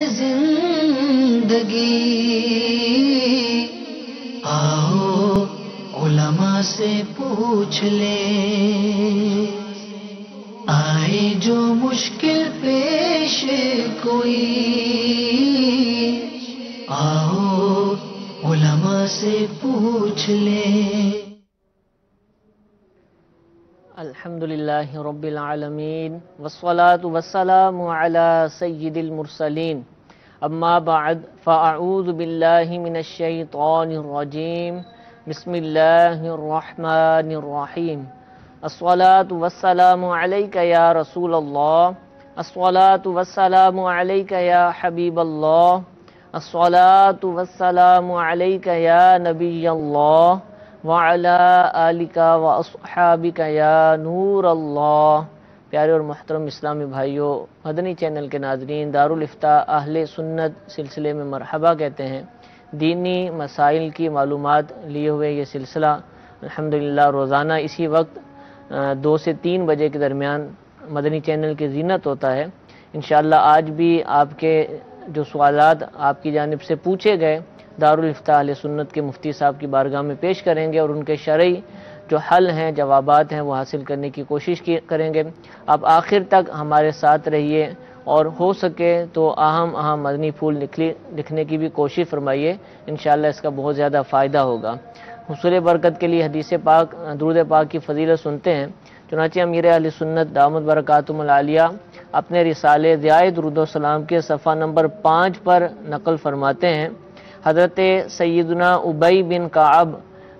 زندگی آؤ علماء سے پوچھ لیں، آئے جو مشکل پیش کوئی، آؤ علماء سے پوچھ لیں۔ الحمدللہ رب العالمین والصلاة والسلام علی سید المرسلین، اما بعد فاعوذ باللہ من الشیطان الرجیم، بسم اللہ الرحمن الرحیم۔ الصلاة والسلام علیک یا رسول اللہ، الصلاة والسلام علیک یا حبیب اللہ، الصلاة والسلام علیک یا نبی اللہ، وَعَلَىٰ آلِكَ وَأَصْحَابِكَ يَا نور اللہ۔ پیارے اور محترم اسلامی بھائیوں، مدنی چینل کے ناظرین، دارالافتاء اہل سنت سلسلے میں مرحبا کہتے ہیں۔ دینی مسائل کی معلومات لیے ہوئے یہ سلسلہ الحمدللہ روزانہ اسی وقت 2 سے 3 بجے کے درمیان مدنی چینل کی زینت ہوتا ہے۔ انشاءاللہ آج بھی آپ کے جو سوالات آپ کی جانب سے پوچھے گئے دارالافتاء اہل سنت کے مفتی صاحب کی بارگاہ میں پیش کریں گے اور ان کے شرعی جو حل ہیں، جوابات ہیں، وہ حاصل کرنے کی کوشش کریں گے۔ آپ آخر تک ہمارے ساتھ رہیے اور ہو سکے تو اہم مدنی پھول لکھنے کی بھی کوشش فرمائیے، انشاءاللہ اس کا بہت زیادہ فائدہ ہوگا۔ حصول برکت کے لیے حدیث پاک، درود پاک کی فضیلت سنتے ہیں۔ چنانچہ امیر اہل سنت دامت برکاتہم العالیہ اپنے رسالے ضیاء درود و سلام کے صفحہ نمبر 5 پر نقل فرماتے ہیں، حضرت سیدنا ابی بن کعب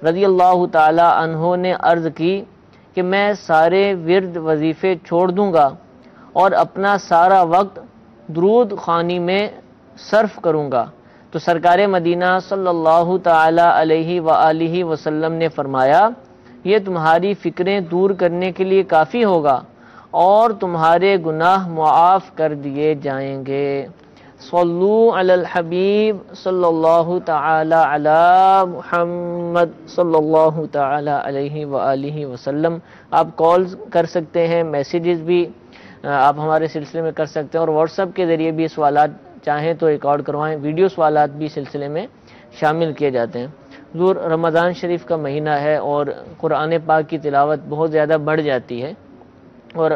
رضی اللہ تعالی عنہ نے عرض کی کہ میں سارے ورد وظیفے چھوڑ دوں گا اور اپنا سارا وقت درود خوانی میں صرف کروں گا، تو سرکار مدینہ صلی اللہ تعالی علیہ وآلہ وسلم نے فرمایا، یہ تمہاری فکریں دور کرنے کے لیے کافی ہوگا اور تمہارے گناہ معاف کر دیے جائیں گے۔ صلو علی الحبیب صلی اللہ تعالی علی محمد صلی اللہ تعالی علیہ وآلہ وسلم۔ آپ کالز کر سکتے ہیں، میسیجز بھی آپ ہمارے سلسلے میں کر سکتے ہیں، اور واٹس ایپ کے ذریعے بھی سوالات چاہیں تو ریکارڈ کروائیں، ویڈیو سوالات بھی سلسلے میں شامل کیے جاتے ہیں۔ حضور رمضان شریف کا مہینہ ہے اور قرآن پاک کی تلاوت بہت زیادہ بڑھ جاتی ہے، اور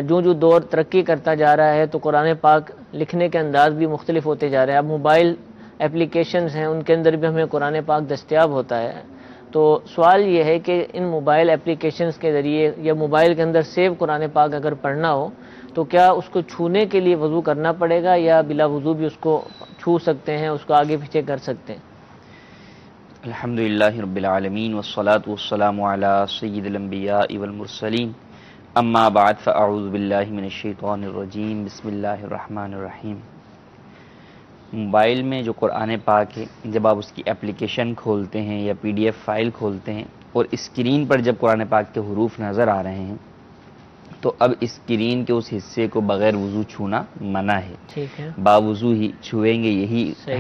جو دور ترقی کرتا جا رہا ہے تو قرآن پاک لکھنے کے انداز بھی مختلف ہوتے جا رہے ہیں۔ اب موبائل اپلیکیشنز ہیں، ان کے اندر بھی ہمیں قرآن پاک دستیاب ہوتا ہے، تو سوال یہ ہے کہ ان موبائل اپلیکیشنز کے ذریعے یا موبائل کے اندر سیو قرآن پاک اگر پڑھنا ہو تو کیا اس کو چھونے کے لیے وضو کرنا پڑے گا یا بلا وضو بھی اس کو چھو سکتے ہیں، اس کو آگے پیچھے کر سکتے ہیں؟ الحمدللہ رب العالمین والصلاة والسلام علی سید الانبیاء والمرسلین، اما بعد فاعوذ باللہ من الشیطان الرجیم، بسم اللہ الرحمن الرحیم۔ موبائل میں جو قرآن پاک ہے، جب آپ اس کی اپلیکیشن کھولتے ہیں یا PDF فائل کھولتے ہیں اور اسکرین پر جب قرآن پاک کے حروف نظر آ رہے ہیں تو اب اسکرین کے اس حصے کو بغیر وضو چھونا منع ہے۔ ٹھیک ہے، باوضو ہی چھوئیں گے، یہی صحیح۔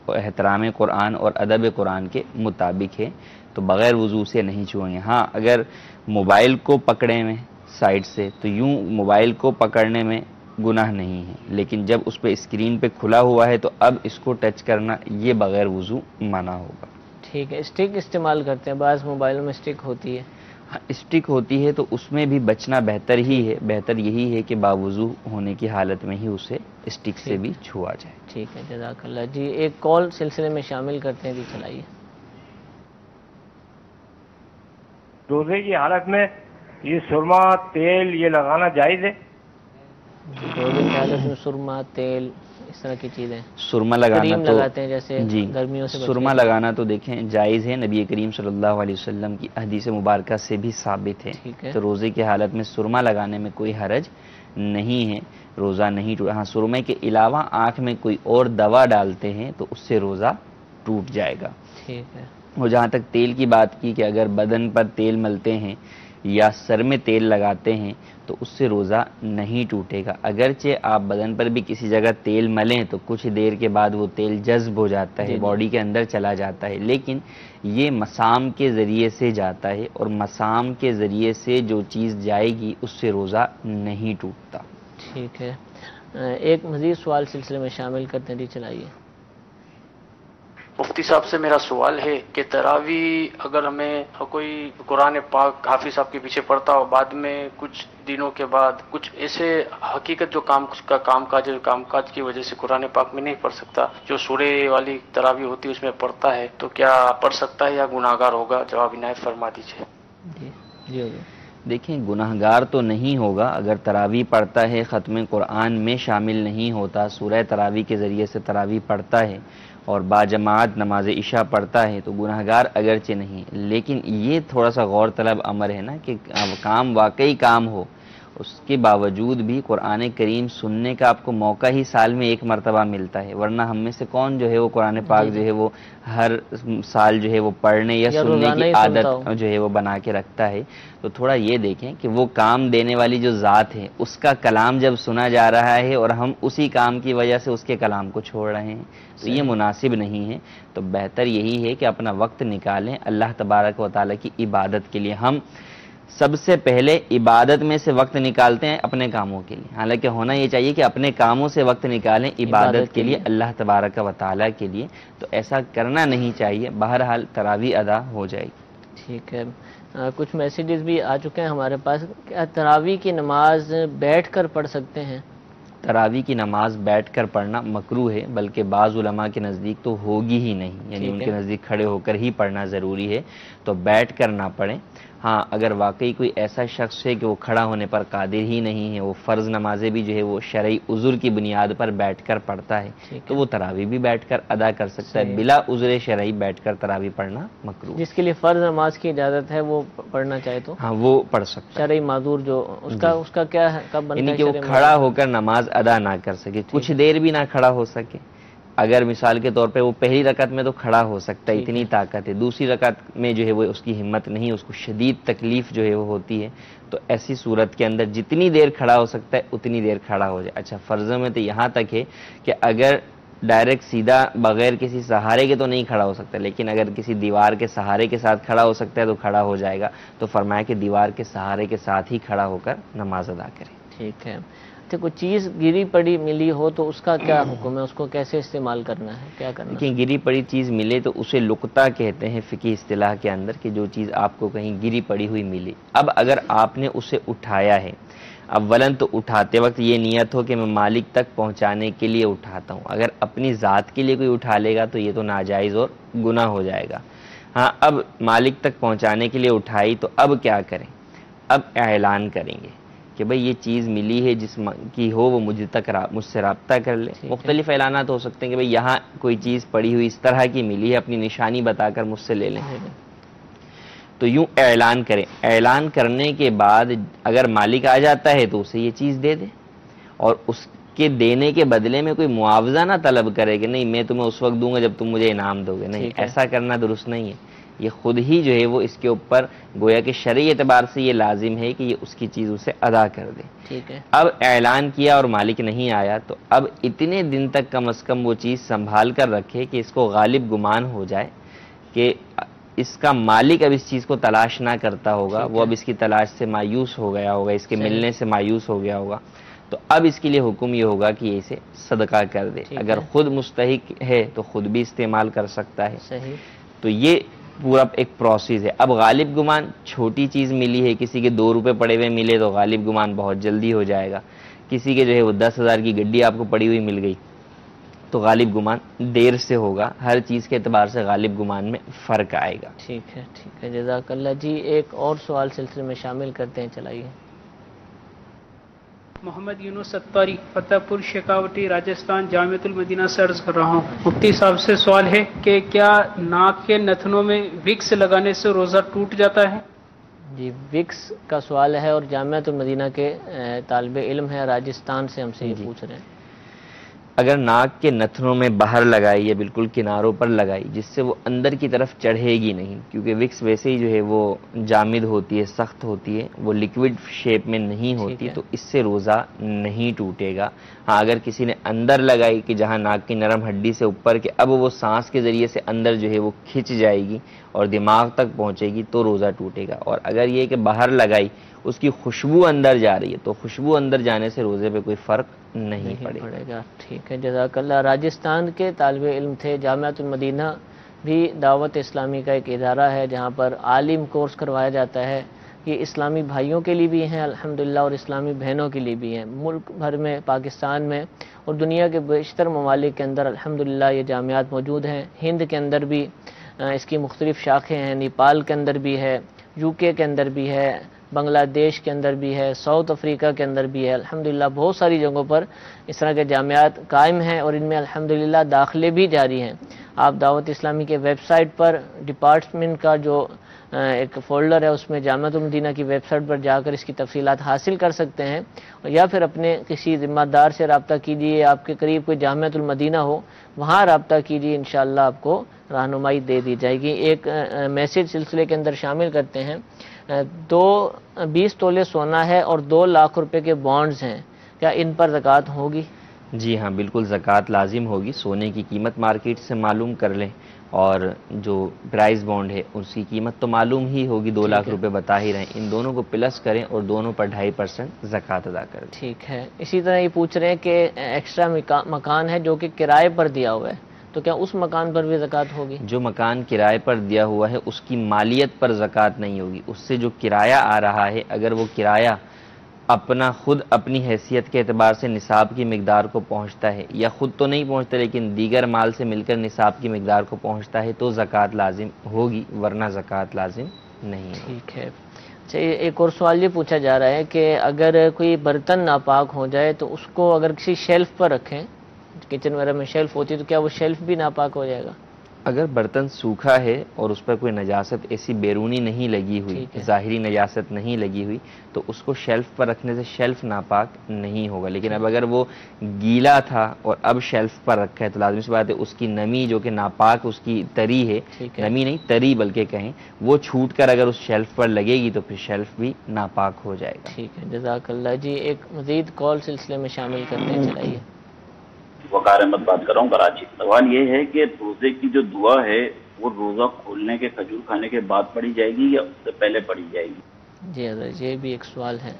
احترام قرآن اور ادب قرآن کے مطابق ہے، تو بغیر وضو سے نہیں چھوئیں گے۔ ہاں اگر موبائل کو پکڑے میں سائڈ سے تو یوں موبائل کو پکڑنے میں گناہ نہیں ہے، لیکن جب اس پہ اسکرین پہ کھلا ہوا ہے تو اب اس کو ٹچ کرنا یہ بغیر وضو منع ہوگا۔ ٹھیک ہے، اسٹک استعمال کرتے ہیں، بعض موبائلوں میں اسٹک ہوتی ہے۔ اسٹک ہوتی ہے تو اس میں بھی بچنا بہتر ہی ہے، بہتر یہی ہے کہ باوضو ہونے کی حالت میں ہی اسے اسٹک سے بھی چھوا جائے۔ ٹھیک ہے، جزاک اللہ۔ جی ایک کال سلسلے میں شامل کرتے ہیں، جی چلائیے۔ روزے کی حالت میں یہ سرما تیل یہ لگانا جائز ہے؟ روزے کی حالت میں سرما، تیل، اس طرح کی چیزیں، سرما لگانا کریم تو لگاتے ہیں جیسے جی گرمیوں سے سرما لگانا تو دیکھیں جائز ہے، نبی کریم صلی اللہ علیہ وسلم کی حدیث مبارکہ سے بھی ثابت ہے۔ ٹھیک ہے، تو روزے کی حالت میں سرما لگانے میں کوئی حرج نہیں ہے، روزہ نہیں ٹوٹا۔ ہاں سرمے کے علاوہ آنکھ میں کوئی اور دوا ڈالتے ہیں تو اس سے روزہ ٹوٹ جائے گا۔ ٹھیک ہے، اور جہاں تک تیل کی بات کی کہ اگر بدن پر تیل ملتے ہیں یا سر میں تیل لگاتے ہیں تو اس سے روزہ نہیں ٹوٹے گا۔ اگرچہ آپ بدن پر بھی کسی جگہ تیل ملیں تو کچھ دیر کے بعد وہ تیل جذب ہو جاتا ہے، باڈی کے اندر چلا جاتا ہے، لیکن یہ مسام کے ذریعے سے جاتا ہے، اور مسام کے ذریعے سے جو چیز جائے گی اس سے روزہ نہیں ٹوٹتا۔ ٹھیک ہے۔ ایک مزید سوال سلسلے میں شامل کرتے ہیں، جی چلائیے۔ مفتی صاحب سے میرا سوال ہے کہ تراویح اگر ہمیں کوئی قرآن پاک حافظ صاحب کے پیچھے پڑھتا ہو، بعد میں کچھ دنوں کے بعد کچھ ایسے حقیقت جو کام کاج کی وجہ سے قرآن پاک میں نہیں پڑھ سکتا، جو سورے والی تراویح ہوتی ہے اس میں پڑھتا ہے، تو کیا پڑھ سکتا ہے یا گناہگار ہوگا؟ جواب عنایت فرما دیجیے۔ جی دیکھیں، گناہگار تو نہیں ہوگا اگر تراویح پڑھتا ہے، ختم قرآن میں شامل نہیں ہوتا، سورہ تراویح کے ذریعے سے تراویح پڑھتا ہے اور باجماعت نماز عشاء پڑھتا ہے تو گناہگار اگرچہ نہیں، لیکن یہ تھوڑا سا غور طلب امر ہے نا کہ کام واقعی کام ہو، اس کے باوجود بھی قرآن کریم سننے کا آپ کو موقع ہی سال میں ایک مرتبہ ملتا ہے، ورنہ ہم میں سے کون جو ہے وہ قرآن پاک جو ہے وہ ہر سال جو ہے وہ پڑھنے یا سننے کی عادت جو ہے وہ بنا کے رکھتا ہے۔ تو تھوڑا یہ دیکھیں کہ وہ کام دینے والی جو ذات ہے اس کا کلام جب سنا جا رہا ہے اور ہم اسی کام کی وجہ سے اس کے کلام کو چھوڑ رہے ہیں تو یہ مناسب نہیں ہے۔ تو بہتر یہی ہے کہ اپنا وقت نکالیں اللہ تبارک و تعالیٰ کی عبادت کے لیے۔ ہم سب سے پہلے عبادت میں سے وقت نکالتے ہیں اپنے کاموں کے لیے، حالانکہ ہونا یہ چاہیے کہ اپنے کاموں سے وقت نکالیں عبادت کے لیے، اللہ تبارک و تعالیٰ کے لیے، تو ایسا کرنا نہیں چاہیے۔ بہرحال تراویح ادا ہو جائے گی۔ ٹھیک ہے، کچھ میسیجز بھی آ چکے ہیں ہمارے پاس۔ کیا تراویح کی نماز بیٹھ کر پڑھ سکتے ہیں؟ تراویح کی نماز بیٹھ کر پڑھنا مکروہ ہے، بلکہ بعض علماء کے نزدیک تو ہوگی ہی نہیں، یعنی ان کے نزدیک کھڑے ہو کر ہی پڑھنا ضروری ہے، تو بیٹھ کر نہ پڑھیں۔ ہاں، اگر واقعی کوئی ایسا شخص ہے کہ وہ کھڑا ہونے پر قادر ہی نہیں ہے، وہ فرض نمازیں بھی جو ہے وہ شرعی عذر کی بنیاد پر بیٹھ کر پڑھتا ہے تو وہ تراویح بھی بیٹھ کر ادا کر سکتا ہے۔ بلا عذر شرعی بیٹھ کر تراویح پڑھنا مکروہ۔ جس کے لیے فرض نماز کی اجازت ہے وہ پڑھنا چاہے تو ہاں وہ پڑھ سکتا ہے۔ شرعی معذور جو اس کا کیا ہے، کب بنتا ہے؟ یعنی کہ وہ کھڑا ہو کر نماز ادا نہ کر سکے، کچھ دیر بھی نہ کھڑا ہو سکے۔ اگر مثال کے طور پہ وہ پہلی رکعت میں تو کھڑا ہو سکتا ہے، اتنی طاقت ہے، دوسری رکعت میں جو ہے وہ اس کی ہمت نہیں، اس کو شدید تکلیف جو ہے وہ ہوتی ہے، تو ایسی صورت کے اندر جتنی دیر کھڑا ہو سکتا ہے اتنی دیر کھڑا ہو جائے۔ اچھا، فرضوں میں تو یہاں تک ہے کہ اگر ڈائریکٹ سیدھا بغیر کسی سہارے کے تو نہیں کھڑا ہو سکتا، لیکن اگر کسی دیوار کے سہارے کے ساتھ کھڑا ہو سکتا ہے تو کھڑا ہو جائے گا، تو فرمایا کہ دیوار کے سہارے کے ساتھ ہی کھڑا ہو کر نماز ادا کرے۔ ٹھیک ہے۔ کوئی چیز گری پڑی ملی ہو تو اس کا کیا حکم ہے؟ اس کو کیسے استعمال کرنا ہے، کیا کرنا ہے؟ کہ گری پڑی چیز ملے تو اسے لقطہ کہتے ہیں فقہی اصطلاح کے اندر، کہ جو چیز آپ کو کہیں گری پڑی ہوئی ملی، اب اگر آپ نے اسے اٹھایا ہے، اولاً تو اٹھاتے وقت یہ نیت ہو کہ میں مالک تک پہنچانے کے لیے اٹھاتا ہوں، اگر اپنی ذات کے لیے کوئی اٹھا لے گا تو یہ تو ناجائز اور گناہ ہو جائے گا۔ ہاں، اب مالک تک پہنچانے کے لیے اٹھائی تو اب کیا کریں؟ اب اعلان کریں گے کہ بھئی یہ چیز ملی ہے، جس کی ہو وہ مجھ سے رابطہ کر لے۔ مختلف اعلانات ہو سکتے ہیں کہ بھئی یہاں کوئی چیز پڑی ہوئی اس طرح کی ملی ہے، اپنی نشانی بتا کر مجھ سے لے لیں، تو یوں اعلان کریں۔ اعلان کرنے کے بعد اگر مالک آ جاتا ہے تو اسے یہ چیز دے دے، اور اس کے دینے کے بدلے میں کوئی معاوضہ نہ طلب کرے کہ نہیں میں تمہیں اس وقت دوں گا جب تم مجھے انعام دو گے، نہیں، ایسا کرنا درست نہیں ہے۔ یہ خود ہی جو ہے وہ اس کے اوپر گویا کہ شرعی اعتبار سے یہ لازم ہے کہ یہ اس کی چیز اسے ادا کر دے۔ ٹھیک ہے۔ اب اعلان کیا اور مالک نہیں آیا تو اب اتنے دن تک کم از کم وہ چیز سنبھال کر رکھے کہ اس کو غالب گمان ہو جائے کہ اس کا مالک اب اس چیز کو تلاش نہ کرتا ہوگا، وہ اب اس کی تلاش سے مایوس ہو گیا ہوگا، اس کے ملنے سے مایوس ہو گیا ہوگا، تو اب اس کے لیے حکم یہ ہوگا کہ یہ اسے صدقہ کر دے۔ اگر خود مستحق ہے تو خود بھی استعمال کر سکتا ہے۔ صحیح۔ تو یہ پورا ایک پروسیس ہے۔ اب غالب گمان، چھوٹی چیز ملی ہے، کسی کے 2 روپے پڑے ہوئے ملے تو غالب گمان بہت جلدی ہو جائے گا، کسی کے جو ہے وہ 10,000 کی گڈی آپ کو پڑی ہوئی مل گئی تو غالب گمان دیر سے ہوگا۔ ہر چیز کے اعتبار سے غالب گمان میں فرق آئے گا۔ ٹھیک ہے، جزاک اللہ جی۔ ایک اور سوال سلسلے میں شامل کرتے ہیں، چلائیے۔ محمد یونس ستاری، فتح پور شیخاوٹی، راجستھان، جامعۃ المدینہ سے عرض کر رہا ہوں۔ مفتی صاحب سے سوال ہے کہ کیا ناک کے نتنوں میں وکس لگانے سے روزہ ٹوٹ جاتا ہے؟ جی، وکس کا سوال ہے اور جامعۃ المدینہ کے طالب علم ہے، راجستھان سے ہم سے یہ پوچھ رہے ہیں۔ اگر ناک کے نتنوں میں باہر لگائی یا بالکل کناروں پر لگائی جس سے وہ اندر کی طرف چڑھے گی نہیں، کیونکہ وکس ویسے ہی جو ہے وہ جامد ہوتی ہے، سخت ہوتی ہے، وہ لیکوڈ شیپ میں نہیں ہوتی، تو اس سے روزہ نہیں ٹوٹے گا۔ ہاں، اگر کسی نے اندر لگائی کہ جہاں ناک کی نرم ہڈی سے اوپر کہ اب وہ سانس کے ذریعے سے اندر جو ہے وہ کھنچ جائے گی اور دماغ تک پہنچے گی تو روزہ ٹوٹے گا۔ اور اگر یہ کہ باہر لگائی، اس کی خوشبو اندر جا رہی ہے تو خوشبو اندر جانے سے روزے پہ کوئی فرق نہیں پڑے گا۔ ٹھیک ہے، جزاک اللہ۔ راجستھان کے طالب علم تھے، جامعۃ المدینہ بھی دعوت اسلامی کا ایک ادارہ ہے جہاں پر عالم کورس کروایا جاتا ہے۔ یہ اسلامی بھائیوں کے لیے بھی ہیں الحمدللہ، اور اسلامی بہنوں کے لیے بھی ہیں۔ ملک بھر میں، پاکستان میں اور دنیا کے بیشتر ممالک کے اندر الحمدللہ یہ جامعات موجود ہیں۔ ہند کے اندر بھی اس کی مختلف شاخیں ہیں، نیپال کے اندر بھی ہے، یو کے اندر بھی ہے، بنگلہ دیش کے اندر بھی ہے، ساؤتھ افریقہ کے اندر بھی ہے۔ الحمدللہ بہت ساری جگہوں پر اس طرح کے جامعات قائم ہیں، اور ان میں الحمدللہ داخلے بھی جاری ہیں۔ آپ دعوت اسلامی کے ویب سائٹ پر ڈپارٹمنٹ کا جو ایک فولڈر ہے، اس میں جامعۃ المدینہ کی ویب سائٹ پر جا کر اس کی تفصیلات حاصل کر سکتے ہیں، یا پھر اپنے کسی ذمہ دار سے رابطہ کیجیے، آپ کے قریب کوئی جامعۃ المدینہ ہو وہاں رابطہ کیجیے، انشاءاللہ آپ کو رہنمائی دے دی جائے گی۔ ایک میسج سلسلے کے اندر شامل کرتے ہیں، 20 تولے سونا ہے اور 2 لاکھ روپے کے بانڈز ہیں، کیا ان پر زکوٰۃ ہوگی؟ جی ہاں، بالکل زکوٰۃ لازم ہوگی۔ سونے کی قیمت مارکیٹ سے معلوم کر لیں، اور جو پرائز بانڈ ہے اس کی قیمت تو معلوم ہی ہوگی، 2 لاکھ روپے بتا ہی رہے ہیں، ان دونوں کو پلس کریں اور دونوں پر 2.5% زکوٰۃ ادا کر دیں۔ ٹھیک ہے۔ اسی طرح یہ پوچھ رہے ہیں کہ ایکسٹرا مکان ہے جو کہ کرائے پر دیا ہوا ہے، تو کیا اس مکان پر بھی زکوٰۃ ہوگی؟ جو مکان کرائے پر دیا ہوا ہے اس کی مالیت پر زکوٰۃ نہیں ہوگی، اس سے جو کرایہ آ رہا ہے اگر وہ کرایہ خود اپنی حیثیت کے اعتبار سے نصاب کی مقدار کو پہنچتا ہے، یا خود تو نہیں پہنچتا لیکن دیگر مال سے مل کر نصاب کی مقدار کو پہنچتا ہے تو زکوٰۃ لازم ہوگی، ورنہ زکوٰۃ لازم نہیں ہے۔ ٹھیک ہے۔ اچھا، ایک اور سوال یہ پوچھا جا رہا ہے کہ اگر کوئی برتن ناپاک ہو جائے تو اس کو اگر کسی شیلف پر رکھیں، کچن وغیرہ میں شیلف ہوتی ہے، تو کیا وہ شیلف بھی ناپاک ہو جائے گا؟ اگر برتن سوکھا ہے اور اس پر کوئی نجاست ایسی بیرونی نہیں لگی ہوئی، ظاہری نجاست نہیں لگی ہوئی، تو اس کو شیلف پر رکھنے سے شیلف ناپاک نہیں ہوگا۔ لیکن اب اگر وہ گیلا تھا اور اب شیلف پر رکھا ہے تو لازمی سی بات ہے اس کی نمی جو کہ ناپاک اس کی تری ہے، نمی نہیں تری بلکہ کہیں، وہ چھوٹ کر اگر اس شیلف پر لگے گی تو پھر شیلف بھی ناپاک ہو جائے گا۔ ٹھیک ہے، جزاک اللہ۔ جی ایک مزید کال سلسلے میں شامل کرتے ہیں، چلائیے۔ وقار احمد بات کر رہا ہوں کراچی۔ سوال یہ ہے کہ روزے کی جو دعا ہے وہ روزہ کھولنے کے کھجور کھانے کے بعد پڑھی جائے گی یا اس سے پہلے پڑھی جائے گی؟ جی حضرت، یہ بھی ایک سوال ہے۔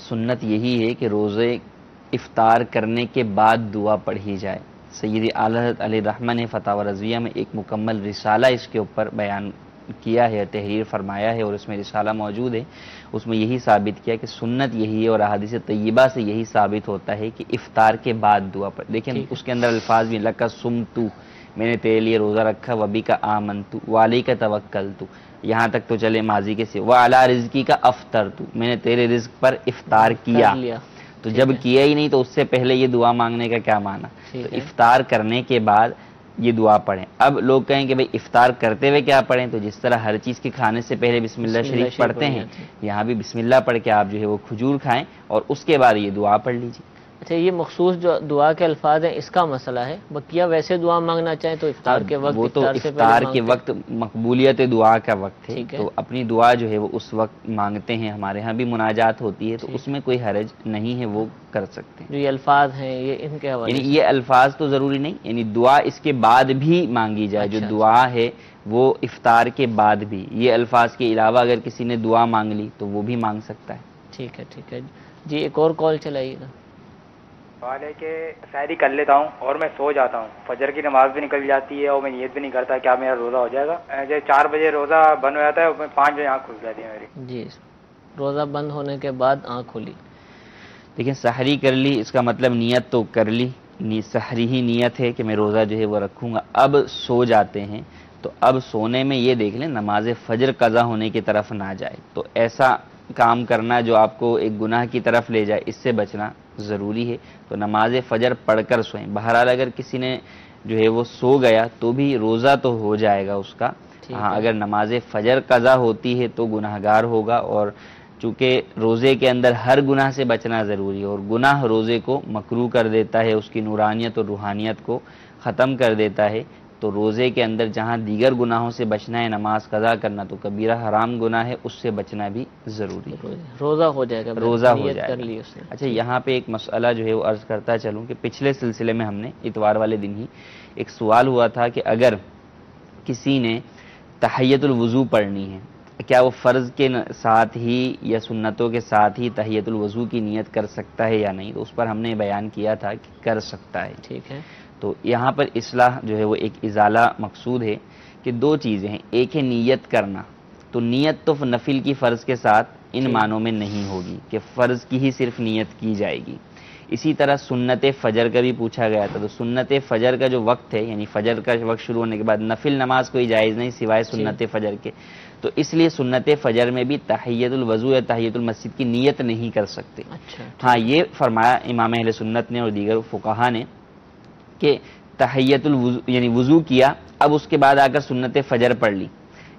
سنت یہی ہے کہ روزے افطار کرنے کے بعد دعا پڑھی جائے۔ سیدی اعلیٰ حضرت علیہ الرحمہ نے فتاوی رضویہ میں ایک مکمل رسالہ اس کے اوپر بیان کیا ہے، تحریر فرمایا ہے، اور اس میں رسالہ موجود ہے۔ اس میں یہی ثابت کیا کہ سنت یہی ہے، اور احادیث طیبہ سے یہی ثابت ہوتا ہے کہ افطار کے بعد دعا پڑھ۔ لیکن اس کے اندر الفاظ بھی لکا سمتو، میں نے تیرے لیے روزہ رکھا، وبی کا آمنتو، والی کا توکلتو، یہاں تک تو چلے ماضی کے سے، وعلی رزقی کا افطرتو، میں نے تیرے رزق پر افطار کیا۔ تو جب کیا ہی نہیں تو اس سے پہلے یہ دعا مانگنے کا کیا معنی؟ تو افطار کرنے کے بعد یہ دعا پڑھیں۔ اب لوگ کہیں کہ بھئی افطار کرتے ہوئے کیا پڑھیں، تو جس طرح ہر چیز کے کھانے سے پہلے بسم اللہ شریف پڑھتے ہیں، یہاں بھی بسم اللہ پڑھ کے آپ جو ہے وہ کھجور کھائیں اور اس کے بعد یہ دعا پڑھ لیجیے۔ اچھا، یہ مخصوص جو دعا کے الفاظ ہیں اس کا مسئلہ ہے، بقیہ ویسے دعا مانگنا چاہیں تو افطار کے وقت، وہ تو افطار کے وقت مقبولیت دعا کا وقت ہے، تو اپنی دعا جو ہے وہ اس وقت مانگتے ہیں۔ ہمارے ہاں بھی مناجات ہوتی ہے تو اس میں کوئی حرج نہیں ہے، وہ کر سکتے ہیں۔ جو یہ الفاظ ہیں یہ ان کے حوالے، یعنی یہ الفاظ تو ضروری نہیں، یعنی دعا اس کے بعد بھی مانگی جائے۔ جو دعا ہے وہ افطار کے بعد بھی، یہ الفاظ کے علاوہ اگر کسی نے دعا مانگ لی تو وہ بھی مانگ سکتا ہے۔ ٹھیک ہے، ٹھیک ہے جی، ایک اور کال چلائیے گا۔ سوال ہے کہ سحری کر لیتا ہوں اور میں سو جاتا ہوں، فجر کی نماز بھی نکل جاتی ہے اور میں نیت بھی نہیں کرتا، کیا میرا روزہ ہو جائے گا؟ جیسے 4 بجے روزہ بند ہو جاتا ہے اور 5 بجے آنکھ کھل جاتی ہے میری۔ جی، روزہ بند ہونے کے بعد آنکھ کھلی، دیکھیں سحری کر لی، اس کا مطلب نیت تو کر لی، سحری ہی نیت ہے کہ میں روزہ جو ہے وہ رکھوں گا۔ اب سو جاتے ہیں تو اب سونے میں یہ دیکھ لیں نماز فجر قضا ہونے کی طرف نہ جائے، تو ایسا کام کرنا جو آپ کو ایک گناہ کی طرف لے جائے، اس سے بچنا ضروری ہے۔ تو نماز فجر پڑھ کر سوئیں۔ بہرحال اگر کسی نے جو ہے وہ سو گیا تو بھی روزہ تو ہو جائے گا اس کا، ہاں اگر نماز فجر قضا ہوتی ہے تو گناہگار ہوگا، اور چونکہ روزے کے اندر ہر گناہ سے بچنا ضروری ہے، اور گناہ روزے کو مکروہ کر دیتا ہے، اس کی نورانیت اور روحانیت کو ختم کر دیتا ہے۔ تو روزے کے اندر جہاں دیگر گناہوں سے بچنا ہے، نماز قضا کرنا تو کبیرہ حرام گناہ ہے، اس سے بچنا بھی ضروری ہے۔ روزہ ہو جائے گا، روزہ ہو جائے گا۔ اچھا، یہاں پہ ایک مسئلہ جو ہے وہ عرض کرتا چلوں کہ پچھلے سلسلے میں ہم نے اتوار والے دن ہی ایک سوال ہوا تھا کہ اگر کسی نے تحیۃ الوضو پڑھنی ہے، کیا وہ فرض کے ساتھ ہی یا سنتوں کے ساتھ ہی تحیۃ الوضو کی نیت کر سکتا ہے یا نہیں، تو اس پر ہم نے بیان کیا تھا کہ کر سکتا ہے. ٹھیک ہے. تو یہاں پر اصلاح جو ہے وہ ایک ازالہ مقصود ہے کہ دو چیزیں ہیں، ایک ہے نیت کرنا، تو نیت تو نفل کی فرض کے ساتھ ان معنوں میں نہیں ہوگی کہ فرض کی ہی صرف نیت کی جائے گی. اسی طرح سنت فجر کا بھی پوچھا گیا تھا، تو سنت فجر کا جو وقت ہے یعنی فجر کا وقت شروع ہونے کے بعد نفل نماز کوئی جائز نہیں سوائے سنت فجر کے، تو اس لیے سنت فجر میں بھی تحیۃ الوضو یا تحیۃ المسجد کی نیت نہیں کر سکتے. ہاں یہ فرمایا امام اہل سنت نے اور دیگر فقہا نے کہ تحیۃ الوضو یعنی وضو کیا، اب اس کے بعد آ کر سنت فجر پڑھ لی،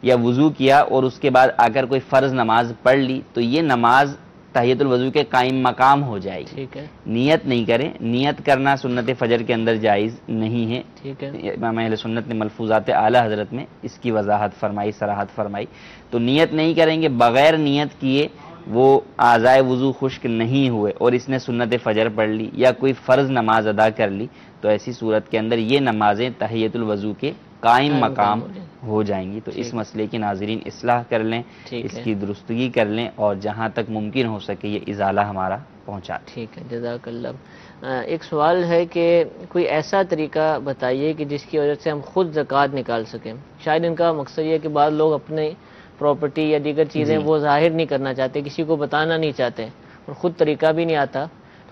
یا وضو کیا اور اس کے بعد آ کر کوئی فرض نماز پڑھ لی، تو یہ نماز تحیۃ الوضو کے قائم مقام ہو جائے گی. ٹھیک ہے. نیت نہیں کریں، نیت کرنا سنت فجر کے اندر جائز نہیں ہے. ٹھیک ہے. امام اہل سنت نے ملفوظات اعلی حضرت میں اس کی وضاحت فرمائی، صراحت فرمائی. تو نیت نہیں کریں گے، بغیر نیت کیے وہ اعضائے وضو خشک نہیں ہوئے اور اس نے سنت فجر پڑھ لی یا کوئی فرض نماز ادا کر لی، تو ایسی صورت کے اندر یہ نمازیں تحیۃ الوضو کے قائم مقام ہو جائیں گی. تو اس مسئلے کی ناظرین اصلاح کر لیں، اس کی درستگی کر لیں اور جہاں تک ممکن ہو سکے یہ ازالہ ہمارا پہنچا. ٹھیک ہے، جزاک اللہ. ایک سوال ہے کہ کوئی ایسا طریقہ بتائیے کہ جس کی وجہ سے ہم خود زکوٰۃ نکال سکیں. شاید ان کا مقصد یہ ہے کہ بعض لوگ اپنے پراپرٹی یا دیگر چیزیں وہ ظاہر نہیں کرنا چاہتے، کسی کو بتانا نہیں چاہتے اور خود طریقہ بھی نہیں آتا.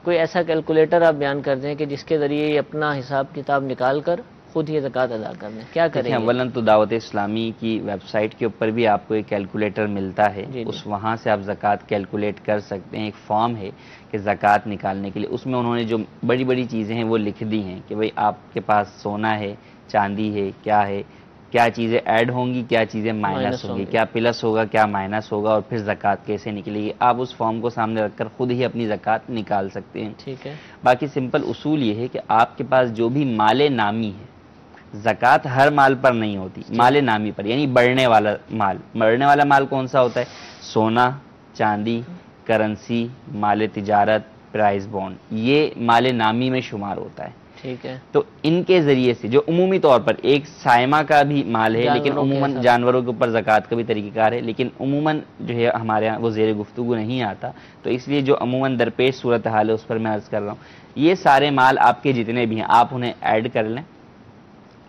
کوئی ایسا کیلکولیٹر آپ بیان کر دیں کہ جس کے ذریعے یہ اپنا حساب کتاب نکال کر خود ہی زکوٰۃ ادا کر دیں. کیا کریں؟ اولاً تو دعوت اسلامی کی ویب سائٹ کے اوپر بھی آپ کو ایک کیلکولیٹر ملتا ہے، اس وہاں سے آپ زکوٰۃ کیلکولیٹ کر سکتے ہیں. ایک فارم ہے کہ زکوٰۃ نکالنے کے لیے، اس میں انہوں نے جو بڑی بڑی چیزیں ہیں وہ لکھ دی ہیں کہ بھئی آپ کے پاس سونا ہے، چاندی ہے، کیا چیزیں ایڈ ہوں گی، کیا چیزیں مائنس ہوں گی، کیا پلس ہوگا، کیا مائنس ہوگا، اور پھر زکوٰۃ کیسے نکلے گی. آپ اس فارم کو سامنے رکھ کر خود ہی اپنی زکوٰۃ نکال سکتے ہیں. ٹھیک ہے. باقی سمپل اصول یہ ہے کہ آپ کے پاس جو بھی مال نامی ہے، زکوٰۃ ہر مال پر نہیں ہوتی، مال نامی پر، یعنی بڑھنے والا مال. بڑھنے والا مال کون سا ہوتا ہے؟ سونا، چاندی، کرنسی، مال تجارت، پرائز بانڈ، یہ مال نامی میں شمار ہوتا ہے. ٹھیک ہے. تو ان کے ذریعے سے جو عمومی طور پر ایک سائمہ کا بھی مال ہے، لیکن عموماً جانوروں کے اوپر زکوٰۃ کا بھی طریقہ کار ہے، لیکن عموماً جو ہے ہمارے ہاں وہ زیر گفتگو نہیں آتا، تو اس لیے جو عموماً درپیش صورتحال ہے اس پر میں عرض کر رہا ہوں. یہ سارے مال آپ کے جتنے بھی ہیں آپ انہیں ایڈ کر لیں.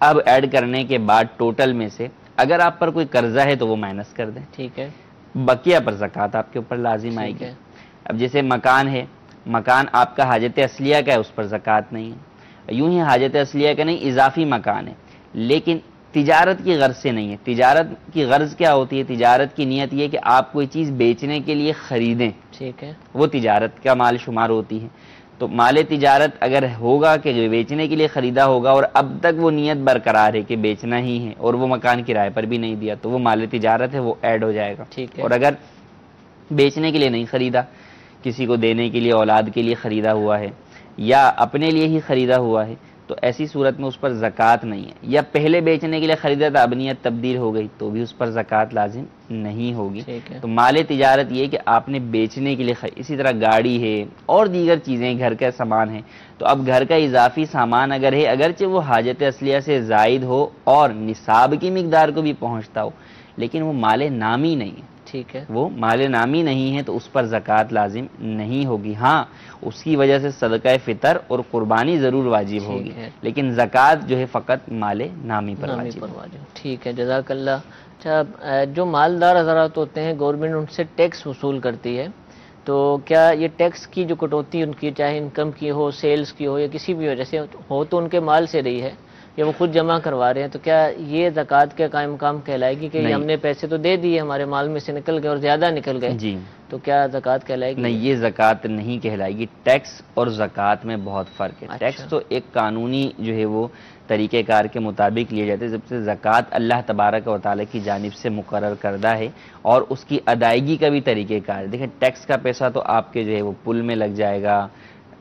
اب ایڈ کرنے کے بعد ٹوٹل میں سے اگر آپ پر کوئی قرضہ ہے تو وہ مائنس کر دیں. ٹھیک ہے. بقیہ پر زکوٰۃ آپ کے اوپر لازم آئے گی. اب جیسے مکان ہے، مکان آپ کا حاجت اصلیہ کا ہے، اس پر زکوٰۃ نہیں ہے. یوں ہی حاجت اصلیہ کا نہیں، اضافی مکان ہے لیکن تجارت کی غرض سے نہیں ہے. تجارت کی غرض کیا ہوتی ہے؟ تجارت کی نیت یہ کہ آپ کوئی چیز بیچنے کے لیے خریدیں. ٹھیک ہے. وہ تجارت کا مال شمار ہوتی ہے. تو مال تجارت اگر ہوگا کہ بیچنے کے لیے خریدا ہوگا اور اب تک وہ نیت برقرار ہے کہ بیچنا ہی ہے اور وہ مکان کرائے پر بھی نہیں دیا، تو وہ مال تجارت ہے، وہ ایڈ ہو جائے گا. ٹھیک ہے. اور اگر بیچنے کے لیے نہیں خریدا، کسی کو دینے کے لیے، اولاد کے لیے خریدا ہوا ہے یا اپنے لیے ہی خریدا ہوا ہے، تو ایسی صورت میں اس پر زکوٰۃ نہیں ہے. یا پہلے بیچنے کے لیے خریدا تھا، اب نیت تبدیل ہو گئی، تو بھی اس پر زکوٰۃ لازم نہیں ہوگی. تو مال تجارت یہ کہ آپ نے بیچنے کے لیے اسی طرح گاڑی ہے اور دیگر چیزیں، گھر کا سامان ہے، تو اب گھر کا اضافی سامان اگر ہے، اگرچہ وہ حاجت اصلیہ سے زائد ہو اور نصاب کی مقدار کو بھی پہنچتا ہو، لیکن وہ مال نامی نہیں ہے. ٹھیک ہے. وہ مال نامی نہیں ہے تو اس پر زکوٰۃ لازم نہیں ہوگی. ہاں اس کی وجہ سے صدقہ فطر اور قربانی ضرور واجب ہوگی، لیکن زکوٰۃ جو ہے فقط مال نامی پر واجب. ٹھیک ہے، جزاک اللہ. اچھا، جو مالدار حضرات ہوتے ہیں گورنمنٹ ان سے ٹیکس وصول کرتی ہے، تو کیا یہ ٹیکس کی جو کٹوتی ان کی چاہے انکم کی ہو، سیلز کی ہو یا کسی بھی وجہ سے ہو، تو ان کے مال سے رہی ہے یا وہ خود جمع کروا رہے ہیں، تو کیا یہ زکوٰۃ کے قائم مقام کہلائے گی کہ ہم نے پیسے تو دے دیے، ہمارے مال میں سے نکل گئے اور زیادہ نکل گئے، جی، تو کیا زکوٰۃ کہلائے گی؟ نہیں، یہ زکوٰۃ نہیں کہلائے گی. ٹیکس اور زکوٰۃ میں بہت فرق ہے. ٹیکس تو ایک قانونی جو ہے وہ طریقہ کار کے مطابق لیے جاتے ہیں، جب سے زکوٰۃ اللہ تبارک و تعالیٰ کی جانب سے مقرر کردہ ہے اور اس کی ادائیگی کا بھی طریقہ کار ہے. دیکھیں ٹیکس کا پیسہ تو آپ کے جو ہے وہ پل میں لگ جائے گا،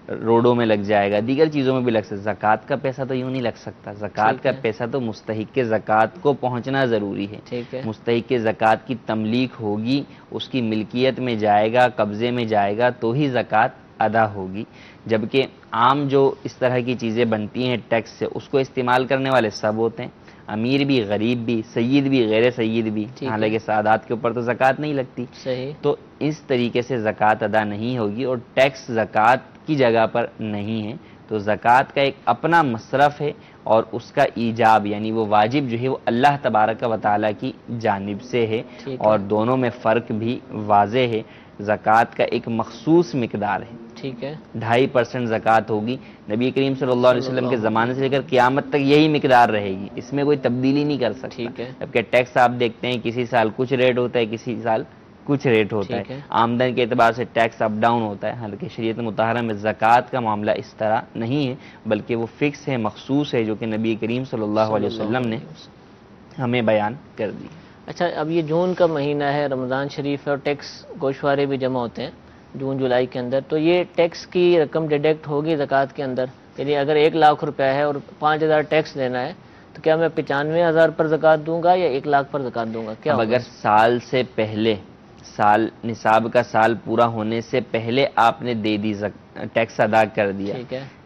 روڈوں میں لگ جائے گا، دیگر چیزوں میں بھی لگ سکتا. زکوٰۃ کا پیسہ تو یوں نہیں لگ سکتا. زکوٰۃ کا پیسہ تو مستحق زکوٰۃ کو پہنچنا ضروری ہے. مستحق زکوٰۃ کی تملیک ہوگی، اس کی ملکیت میں جائے گا، قبضے میں جائے گا، تو ہی زکوٰۃ ادا ہوگی. جبکہ عام جو اس طرح کی چیزیں بنتی ہیں ٹیکس سے، اس کو استعمال کرنے والے سب ہوتے ہیں. امیر بھی، غریب بھی، سید بھی، غیر سید بھی، حالانکہ سادات کے اوپر تو زکوٰۃ نہیں لگتی. صحیح. تو اس طریقے سے زکوٰۃ ادا نہیں ہوگی اور ٹیکس زکوٰۃ کی جگہ پر نہیں ہے. تو زکوٰۃ کا ایک اپنا مصرف ہے اور اس کا ایجاب یعنی وہ واجب جو ہے وہ اللہ تبارک و تعالیٰ کی جانب سے ہے اور دونوں میں فرق بھی واضح ہے. زکوٰۃ کا ایک مخصوص مقدار ہے. ٹھیک ہے. 2.5% زکوٰۃ ہوگی. نبی کریم صلی اللہ علیہ وسلم کے زمانے سے لے کر قیامت تک یہی مقدار رہے گی، اس میں کوئی تبدیلی نہیں کر سکتا. ٹھیک ہے. جبکہ ٹیکس آپ دیکھتے ہیں کسی سال کچھ ریٹ ہوتا ہے، کسی سال کچھ ریٹ ہوتا ہے. آمدن کے اعتبار سے ٹیکس اپ ڈاؤن ہوتا ہے. حالانکہ شریعت مطہرہ میں زکوٰۃ کا معاملہ اس طرح نہیں ہے، بلکہ وہ فکس ہے، مخصوص ہے، جو کہ نبی کریم صلی اللہ علیہ وسلم نے ہمیں بیان کر دی. اچھا، اب یہ جون کا مہینہ ہے، رمضان شریف ہے اور ٹیکس گوشوارے بھی جمع ہوتے ہیں جون جولائی کے اندر، تو یہ ٹیکس کی رقم ڈیڈکٹ ہوگی زکوٰۃ کے اندر؟ یعنی اگر 1 لاکھ روپے ہے اور 5,000 ٹیکس دینا ہے تو کیا میں 95,000 پر زکوٰۃ دوں گا یا 1 لاکھ پر زکوٰۃ دوں گا؟ کیا اگر سال سے پہلے، سال نصاب کا سال پورا ہونے سے پہلے آپ نے دے دی ٹیکس ادا کر دیا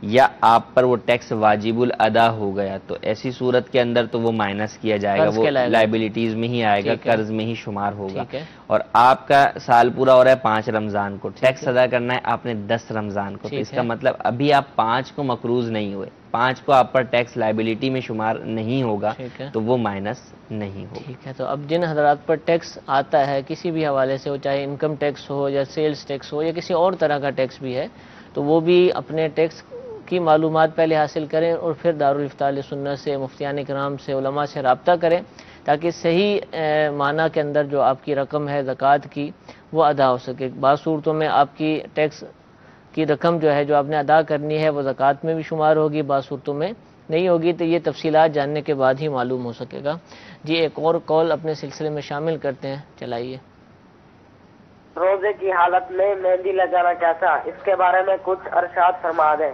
یا آپ پر وہ ٹیکس واجب الادا ہو گیا تو ایسی صورت کے اندر تو وہ مائنس کیا جائے گا، وہ لائبلٹیز میں ہی آئے گا، قرض میں ہی شمار ہوگا. اور آپ کا سال پورا ہو رہا ہے 5 رمضان کو، ٹیکس ادا کرنا ہے آپ نے 10 رمضان کو، تو اس کا مطلب ابھی آپ 5 کو مقروض نہیں ہوئے، 5 کو آپ پر ٹیکس لائبلٹی میں شمار نہیں ہوگا تو وہ مائنس نہیں ہوگا. ٹھیک ہے. تو اب جن حضرات پر ٹیکس آتا ہے کسی بھی حوالے سے، وہ چاہے انکم ٹیکس ہو یا سیلز ٹیکس ہو یا کسی اور طرح کا ٹیکس بھی ہے، تو وہ بھی اپنے ٹیکس کی معلومات پہلے حاصل کریں اور پھر دارالفتاء سنت سے، مفتیان کرام سے، علماء سے رابطہ کریں تاکہ صحیح معنی کے اندر جو آپ کی رقم ہے زکوٰۃ کی وہ ادا ہو سکے. بعض صورتوں میں آپ کی ٹیکس کی رقم جو ہے جو آپ نے ادا کرنی ہے وہ زکوٰۃ میں بھی شمار ہوگی، بعض صورتوں میں نہیں ہوگی. تو یہ تفصیلات جاننے کے بعد ہی معلوم ہو سکے گا. جی ایک اور کال اپنے سلسلے میں شامل کرتے ہیں، چلائیے. روزے کی حالت میں مہندی لگانا کیسا، اس کے بارے میں کچھ ارشاد فرما دیں.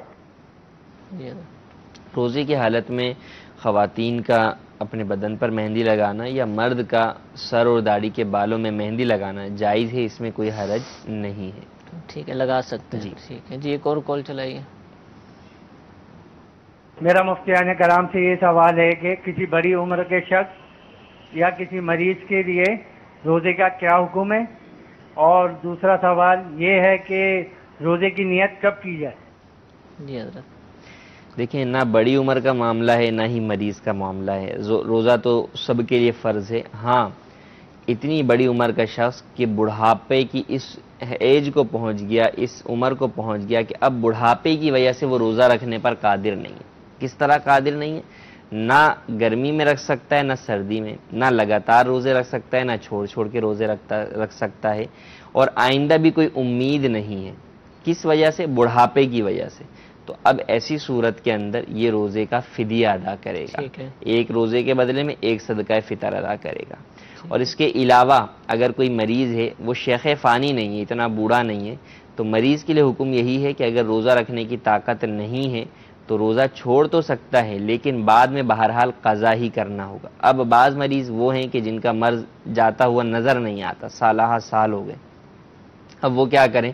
روزے کی حالت میں خواتین کا اپنے بدن پر مہندی لگانا یا مرد کا سر اور داڑھی کے بالوں میں مہندی لگانا جائز ہے، اس میں کوئی حرج نہیں ہے. ٹھیک ہے، لگا سکتے ہیں. جی ٹھیک ہے. جی ایک اور کال چلائیے. میرا مفتیان کرام سے یہ سوال ہے کہ کسی بڑی عمر کے شخص یا کسی مریض کے لیے روزے کا کیا حکم ہے، اور دوسرا سوال یہ ہے کہ روزے کی نیت کب کی جائے؟ جی حضرت. دیکھیں، نہ بڑی عمر کا معاملہ ہے نہ ہی مریض کا معاملہ ہے. روزہ تو سب کے لیے فرض ہے. ہاں، اتنی بڑی عمر کا شخص کہ بڑھاپے کی اس ایج کو پہنچ گیا، اس عمر کو پہنچ گیا کہ اب بڑھاپے کی وجہ سے وہ روزہ رکھنے پر قادر نہیں ہے. کس طرح قادر نہیں ہے؟ نہ گرمی میں رکھ سکتا ہے نہ سردی میں، نہ لگاتار روزے رکھ سکتا ہے نہ چھوڑ چھوڑ کے روزے رکھ سکتا ہے، اور آئندہ بھی کوئی امید نہیں ہے. کس وجہ سے؟ بڑھاپے کی وجہ سے. تو اب ایسی صورت کے اندر یہ روزے کا فدیہ ادا کرے گا. ایک روزے کے بدلے میں 1 صدقہ فطر ادا کرے گا. اور اس کے علاوہ اگر کوئی مریض ہے، وہ شیخ فانی نہیں ہے، اتنا بوڑھا نہیں ہے، تو مریض کے لیے حکم یہی ہے کہ اگر روزہ رکھنے کی طاقت نہیں ہے تو روزہ چھوڑ تو سکتا ہے لیکن بعد میں بہرحال قضا ہی کرنا ہوگا. اب بعض مریض وہ ہیں کہ جن کا مرض جاتا ہوا نظر نہیں آتا، سالہ سال ہو گئے. اب وہ کیا کریں؟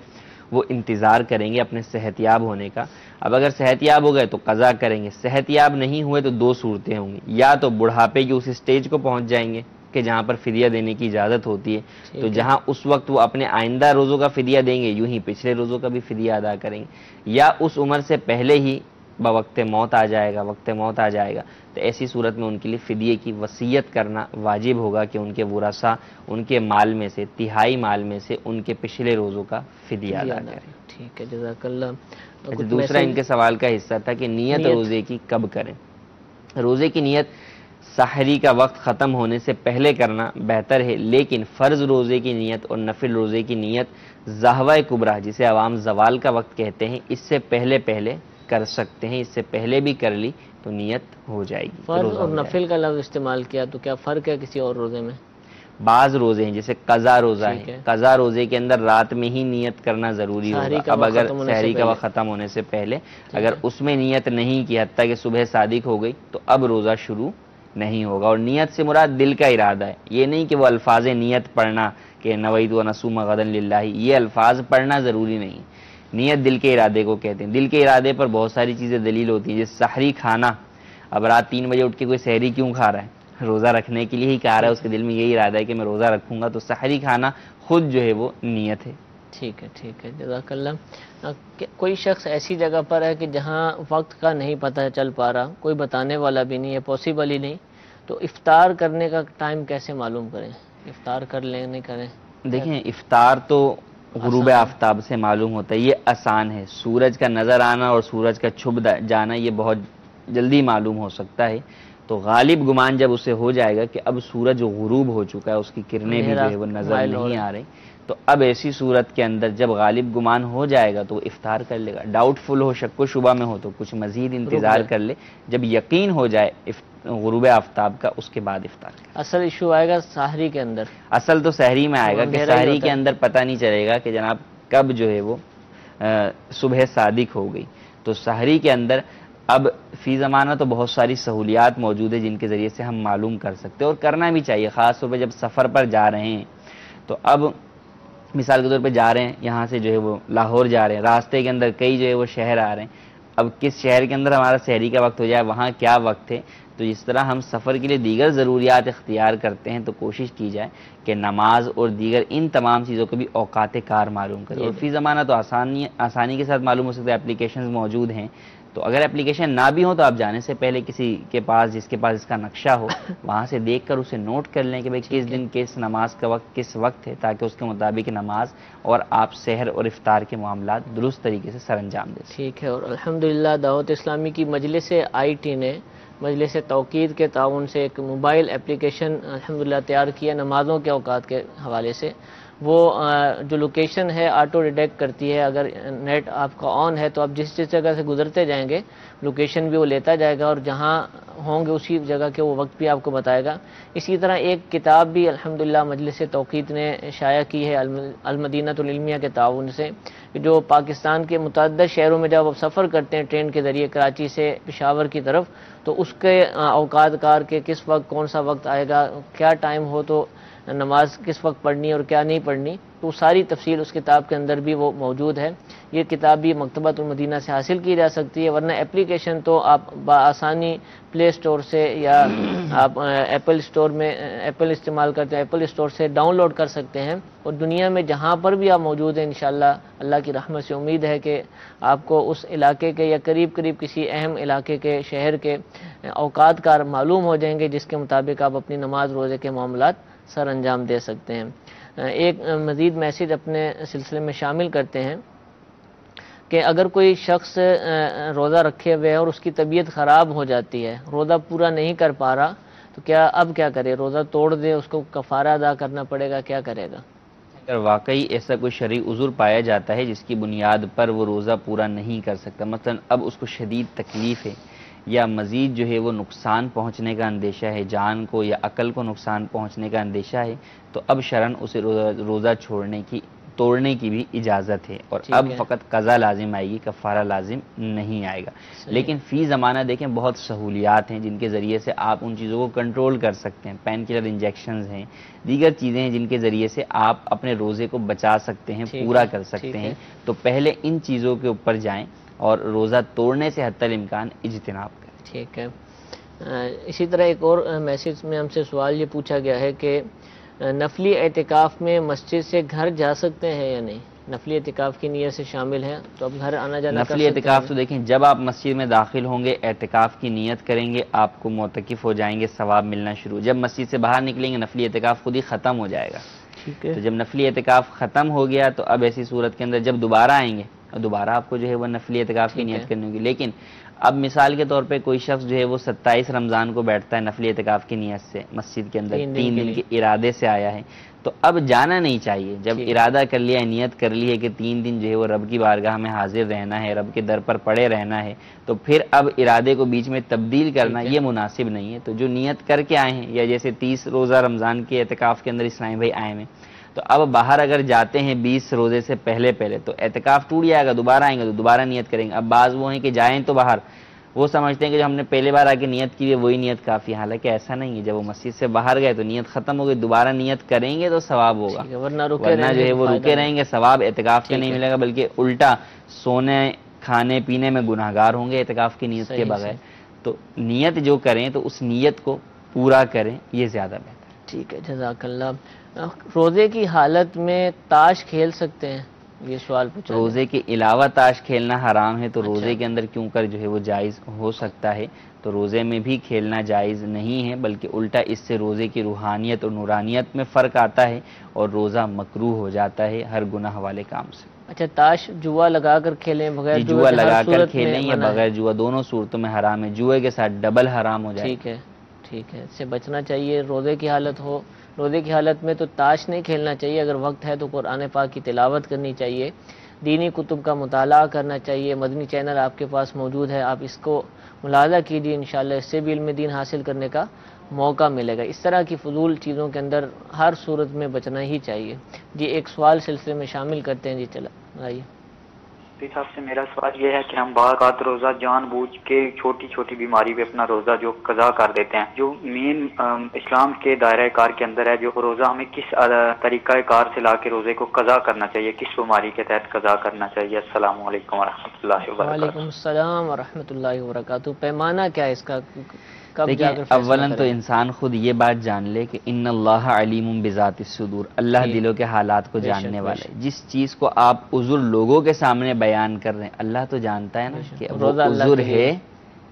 وہ انتظار کریں گے اپنے صحت یاب ہونے کا. اب اگر صحت یاب ہو گئے تو قضا کریں گے، صحت یاب نہیں ہوئے تو 2 صورتیں ہوں گی. یا تو بڑھاپے کی اس اسٹیج کو پہنچ جائیں گے کہ جہاں پر فدیہ دینے کی اجازت ہوتی ہے، تو جہاں اس وقت وہ اپنے آئندہ روزوں کا فدیہ دیں گے، یوں ہی پچھلے روزوں کا بھی فدیہ ادا کریں گے. یا اس عمر سے پہلے ہی بوقت موت آ جائے گا، وقت موت آ جائے گا، تو ایسی صورت میں ان کے لیے فدیے کی وصیت کرنا واجب ہوگا کہ ان کے ورثاء ان کے مال میں سے 1/3 مال میں سے ان کے پچھلے روزوں کا فدیہ ادا کریں. ٹھیک ہے، جزاک اللہ. دوسرا ان کے سوال کا حصہ تھا کہ نیت روزے کی کب کریں. روزے کی نیت سحری کا وقت ختم ہونے سے پہلے کرنا بہتر ہے، لیکن فرض روزے کی نیت اور نفل روزے کی نیت ظہوہ کبریٰ جسے عوام زوال کا وقت کہتے ہیں، اس سے پہلے کر سکتے ہیں. اس سے پہلے بھی کر لی تو نیت ہو جائے گی. فرض اور نفل کا لفظ استعمال کیا تو کیا فرق ہے کسی اور روزے میں؟ بعض روزے ہیں جیسے قضا روزہ ہے، قضا روزے کے اندر رات میں ہی نیت کرنا ضروری ہوگا. اب اگر سحری کا وقت ختم ہونے سے پہلے اگر اس میں نیت نہیں کی حتیٰ کہ صبح صادق ہو گئی تو اب روزہ شروع نہیں ہوگا. اور نیت سے مراد دل کا ارادہ ہے، یہ نہیں کہ وہ الفاظ نیت پڑھنا کہ نویت ان اصوم غدا للہ، یہ الفاظ پڑھنا ضروری نہیں. نیت دل کے ارادے کو کہتے ہیں. دل کے ارادے پر بہت ساری چیزیں دلیل ہوتی ہیں، جیسے سحری کھانا اب رات 3 بجے اٹھ کے کوئی سحری کیوں کھا رہا ہے؟ روزہ رکھنے کے لیے ہی کھا رہا ہے، اس کے دل میں یہی ارادہ ہے کہ میں روزہ رکھوں گا، تو سحری کھانا خود جو ہے وہ نیت ہے۔ ٹھیک ہے، جزاک اللہ۔ کوئی شخص ایسی جگہ پر ہے کہ جہاں وقت کا نہیں پتہ چل پا رہا، کوئی بتانے والا بھی نہیں ہے، پاسبل ہی نہیں، تو افطار کرنے کا ٹائم کیسے معلوم کریں؟ افطار کر لیں نہیں کریں؟ دیکھیں افطار تو غروب آفتاب سے معلوم ہوتا ہے، یہ آسان ہے۔ سورج کا نظر آنا اور سورج کا چھپ جانا یہ بہت جلدی معلوم ہو سکتا ہے، تو غالب گمان جب اسے ہو جائے گا کہ اب سورج غروب ہو چکا ہے، اس کی کرنیں بھی جو ہے وہ نظر نہیں آ رہی، تو اب ایسی صورت کے اندر جب غالب گمان ہو جائے گا تو وہ افطار کر لے گا۔ ڈاؤٹ فل ہو، شک و شبہ میں ہو تو کچھ مزید انتظار کر لے، جب یقین ہو جائے غروب آفتاب کا اس کے بعد افطار کرے۔ اصل ایشو آئے گا سحری کے اندر، اصل تو سحری میں آئے گا کہ سحری کے اندر پتہ نہیں چلے گا کہ جناب کب جو ہے وہ صبح صادق ہو گئی، تو سحری کے اندر اب فی زمانہ تو بہت ساری سہولیات موجود ہیں جن کے ذریعے سے ہم معلوم کر سکتے ہیں، اور کرنا بھی چاہیے، خاص طور پہ جب سفر پر جا رہے ہیں۔ تو اب مثال کے طور پہ جا رہے ہیں، یہاں سے جو ہے وہ لاہور جا رہے ہیں، راستے کے اندر کئی جو ہے وہ شہر آ رہے ہیں، اب کس شہر کے اندر ہمارا سحری کا وقت ہو جائے، وہاں کیا وقت ہے، تو جس طرح ہم سفر کے لیے دیگر ضروریات اختیار کرتے ہیں تو کوشش کی جائے کہ نماز اور دیگر ان تمام چیزوں کو بھی اوقات کار معلوم کرے، اور فی زمانہ تو آسانی کے ساتھ معلوم ہو سکتا ہے، اپلیکیشنز موجود ہیں، تو اگر اپلیکیشن نہ بھی ہو تو آپ جانے سے پہلے کسی کے پاس جس کے پاس اس کا نقشہ ہو وہاں سے دیکھ کر اسے نوٹ کر لیں کہ بھئی کس دن کس نماز کا وقت کس وقت ہے، تاکہ اس کے مطابق نماز اور آپ سحر اور افطار کے معاملات درست طریقے سے سر انجام دیں۔ ٹھیک ہے، اور الحمدللہ دعوت اسلامی کی مجلس IT نے مجلس توقید کے تعاون سے ایک موبائل اپلیکیشن الحمدللہ تیار کیا نمازوں کے اوقات کے حوالے سے۔ وہ جو لوکیشن ہے آٹو ڈیٹیکٹ کرتی ہے، اگر نیٹ آپ کا آن ہے تو آپ جس جگہ سے گزرتے جائیں گے لوکیشن بھی وہ لیتا جائے گا، اور جہاں ہوں گے اسی جگہ کے وہ وقت بھی آپ کو بتائے گا۔ اسی طرح ایک کتاب بھی الحمدللہ مجلس توقید نے شائع کی ہے المدینہ العلمیہ کے تعاون سے، جو پاکستان کے متعدد شہروں میں جب آپ سفر کرتے ہیں ٹرین کے ذریعے کراچی سے پشاور کی طرف، تو اس کے اوقات کار کے کس وقت کون سا وقت آئے گا، کیا ٹائم ہو تو نماز کس وقت پڑھنی اور کیا نہیں پڑھنی، تو ساری تفصیل اس کتاب کے اندر بھی وہ موجود ہے۔ یہ کتاب بھی مکتبۃ المدینہ سے حاصل کی جا سکتی ہے، ورنہ اپلیکیشن تو آپ بآسانی پلے اسٹور سے یا آپ ایپل اسٹور میں ایپل استعمال کرتے ہیں ایپل اسٹور سے ڈاؤن لوڈ کر سکتے ہیں، اور دنیا میں جہاں پر بھی آپ موجود ہیں انشاءاللہ اللہ کی رحمت سے امید ہے کہ آپ کو اس علاقے کے یا قریب کسی اہم علاقے کے شہر کے اوقات کار معلوم ہو جائیں گے، جس کے مطابق آپ اپنی نماز روزے کے معاملات سر انجام دے سکتے ہیں۔ ایک مزید میسج اپنے سلسلے میں شامل کرتے ہیں کہ اگر کوئی شخص روزہ رکھے ہوئے ہے اور اس کی طبیعت خراب ہو جاتی ہے، روزہ پورا نہیں کر پا رہا، تو اب کیا کرے؟ روزہ توڑ دے، اس کو کفارہ ادا کرنا پڑے گا، کیا کرے گا؟ اگر واقعی ایسا کوئی شرعی عذر پایا جاتا ہے جس کی بنیاد پر وہ روزہ پورا نہیں کر سکتا، مثلا اب اس کو شدید تکلیف ہے یا مزید جو ہے وہ نقصان پہنچنے کا اندیشہ ہے، جان کو یا عقل کو نقصان پہنچنے کا اندیشہ ہے، تو اب شرعاً اسے روزہ توڑنے کی بھی اجازت ہے، اور اب فقط قضا لازم آئے گی، کفارہ لازم نہیں آئے گا۔ لیکن فی زمانہ دیکھیں بہت سہولیات ہیں جن کے ذریعے سے آپ ان چیزوں کو کنٹرول کر سکتے ہیں، پین کلر انجیکشنز ہیں، دیگر چیزیں ہیں جن کے ذریعے سے آپ اپنے روزے کو بچا سکتے ہیں، پورا کر سکتے ہیں، تو پہلے ان چیزوں کے اوپر جائیں اور روزہ توڑنے سے حتی الامکان اجتناب کریں۔ ٹھیک ہے، اسی طرح ایک اور میسج میں ہم سے سوال یہ پوچھا گیا ہے کہ نفلی اعتکاف میں مسجد سے گھر جا سکتے ہیں یا نہیں؟ نفلی اعتکاف کی نیت سے شامل ہیں تو اب گھر آنا جانا نفلی اعتکاف تو دیکھیں جب آپ مسجد میں داخل ہوں گے اعتکاف کی نیت کریں گے آپ کو معتکف ہو جائیں گے، ثواب ملنا شروع۔ جب مسجد سے باہر نکلیں گے نفلی اعتکاف خود ہی ختم ہو جائے گا۔ ٹھیک ہے، تو جب نفلی اعتکاف ختم ہو گیا تو اب ایسی صورت کے اندر جب دوبارہ آئیں گے دوبارہ آپ کو جو ہے وہ نفلی اعتکاف کی نیت کرنی ہوگی۔ لیکن اب مثال کے طور پہ کوئی شخص جو ہے وہ 27 رمضان کو بیٹھتا ہے نفلی اعتکاف کی نیت سے، مسجد کے اندر 3 دن کے ارادے سے آیا ہے، تو اب جانا نہیں چاہیے۔ جب ارادہ کر لیا ہے، نیت کر لی ہے کہ 3 دن جو ہے وہ رب کی بارگاہ میں حاضر رہنا ہے، رب کے در پر پڑے رہنا ہے، تو پھر اب ارادے کو بیچ میں تبدیل کرنا یہ مناسب نہیں ہے۔ تو جو نیت کر کے آئے ہیں، یا جیسے 30 روزہ رمضان کے اعتکاف کے اندر اسلامی بھائی آئے ہیں، تو اب باہر اگر جاتے ہیں 20 روزے سے پہلے تو اعتکاف ٹوٹ جائے گا، دوبارہ آئیں گے تو دوبارہ نیت کریں گے۔ اب بعض وہ ہیں کہ جائیں تو باہر وہ سمجھتے ہیں کہ جو ہم نے پہلے بار آ کے نیت کی ہے وہی نیت کافی، حالانکہ ایسا نہیں ہے۔ جب وہ مسجد سے باہر گئے تو نیت ختم ہو گئی، دوبارہ نیت کریں گے تو ثواب ہوگا، ورنہ جو ہے وہ رکے رہیں گے، ثواب اعتکاف کے نہیں ملے گا، بلکہ الٹا سونے کھانے پینے میں گناہگار ہوں گے اعتکاف کی نیت کے بغیر۔ تو نیت جو کریں تو اس نیت کو پورا کریں، یہ زیادہ بہتر ہے۔ ٹھیک ہے، جزاک اللہ۔ روزے کی حالت میں تاش کھیل سکتے ہیں؟ یہ سوال پوچھا۔ روزے کے علاوہ تاش کھیلنا حرام ہے، تو روزے کے اندر کیوں کر جو ہے وہ جائز ہو سکتا ہے، تو روزے میں بھی کھیلنا جائز نہیں ہے، بلکہ الٹا اس سے روزے کی روحانیت اور نورانیت میں فرق آتا ہے اور روزہ مکروہ ہو جاتا ہے ہر گناہ والے کام سے۔ اچھا، تاش جوا لگا کر کھیلیں بغیر جوا لگا کر کھیلیں یا بغیر جوا، دونوں صورتوں میں حرام ہے، جوئے کے ساتھ ڈبل حرام ہو جائے۔ ٹھیک ہے، ٹھیک ہے، اس سے بچنا چاہیے۔ روزے کی حالت ہو، روزے کی حالت میں تو تاش نہیں کھیلنا چاہیے، اگر وقت ہے تو قرآن پاک کی تلاوت کرنی چاہیے، دینی کتب کا مطالعہ کرنا چاہیے۔ مدنی چینل آپ کے پاس موجود ہے، آپ اس کو ملاحظہ کیجیے، انشاءاللہ اس سے بھی علم دین حاصل کرنے کا موقع ملے گا۔ اس طرح کی فضول چیزوں کے اندر ہر صورت میں بچنا ہی چاہیے۔ جی ایک سوال سلسلے میں شامل کرتے ہیں، جی چلا آئیے۔ صاحب سے میرا سوال یہ ہے کہ ہم بعض اوقات روزہ جان بوجھ کے چھوٹی چھوٹی بیماری پہ اپنا روزہ جو قضا کر دیتے ہیں، جو مین اسلام کے دائرہ کار کے اندر ہے، جو روزہ ہمیں کس طریقہ کار سے لا کے روزے کو قضا کرنا چاہیے، کس بیماری کے تحت قضا کرنا چاہیے؟ السلام علیکم ورحمۃ اللہ وبرکاتہ۔ وعلیکم السلام ورحمۃ اللہ وبرکاتہ۔ پیمانہ کیا ہے اس کا؟ دیکھیں، اولاً تو انسان خود یہ بات جان لے کہ ان اللہ علیم بذات الصدور، اللہ دلوں کے حالات کو جاننے والا ہے۔ جس چیز کو آپ عذر لوگوں کے سامنے بیان کر رہے ہیں، اللہ تو جانتا ہے نا کہ وہ عذر ہے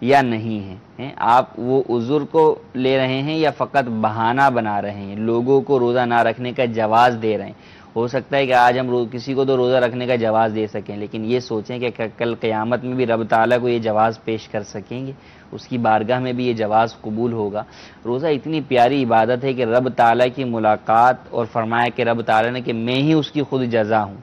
یا نہیں ہے۔ آپ وہ عذر کو لے رہے ہیں یا فقط بہانہ بنا رہے ہیں، لوگوں کو روزہ نہ رکھنے کا جواز دے رہے ہیں۔ ہو سکتا ہے کہ آج ہم کسی کو تو روزہ رکھنے کا جواز دے سکیں، لیکن یہ سوچیں کہ کل قیامت میں بھی رب تعالیٰ کو یہ جواز پیش کر سکیں گے، اس کی بارگاہ میں بھی یہ جواز قبول ہوگا۔ روزہ اتنی پیاری عبادت ہے کہ رب تعالیٰ کی ملاقات، اور فرمایا کہ رب تعالیٰ نے کہ میں ہی اس کی خود جزا ہوں۔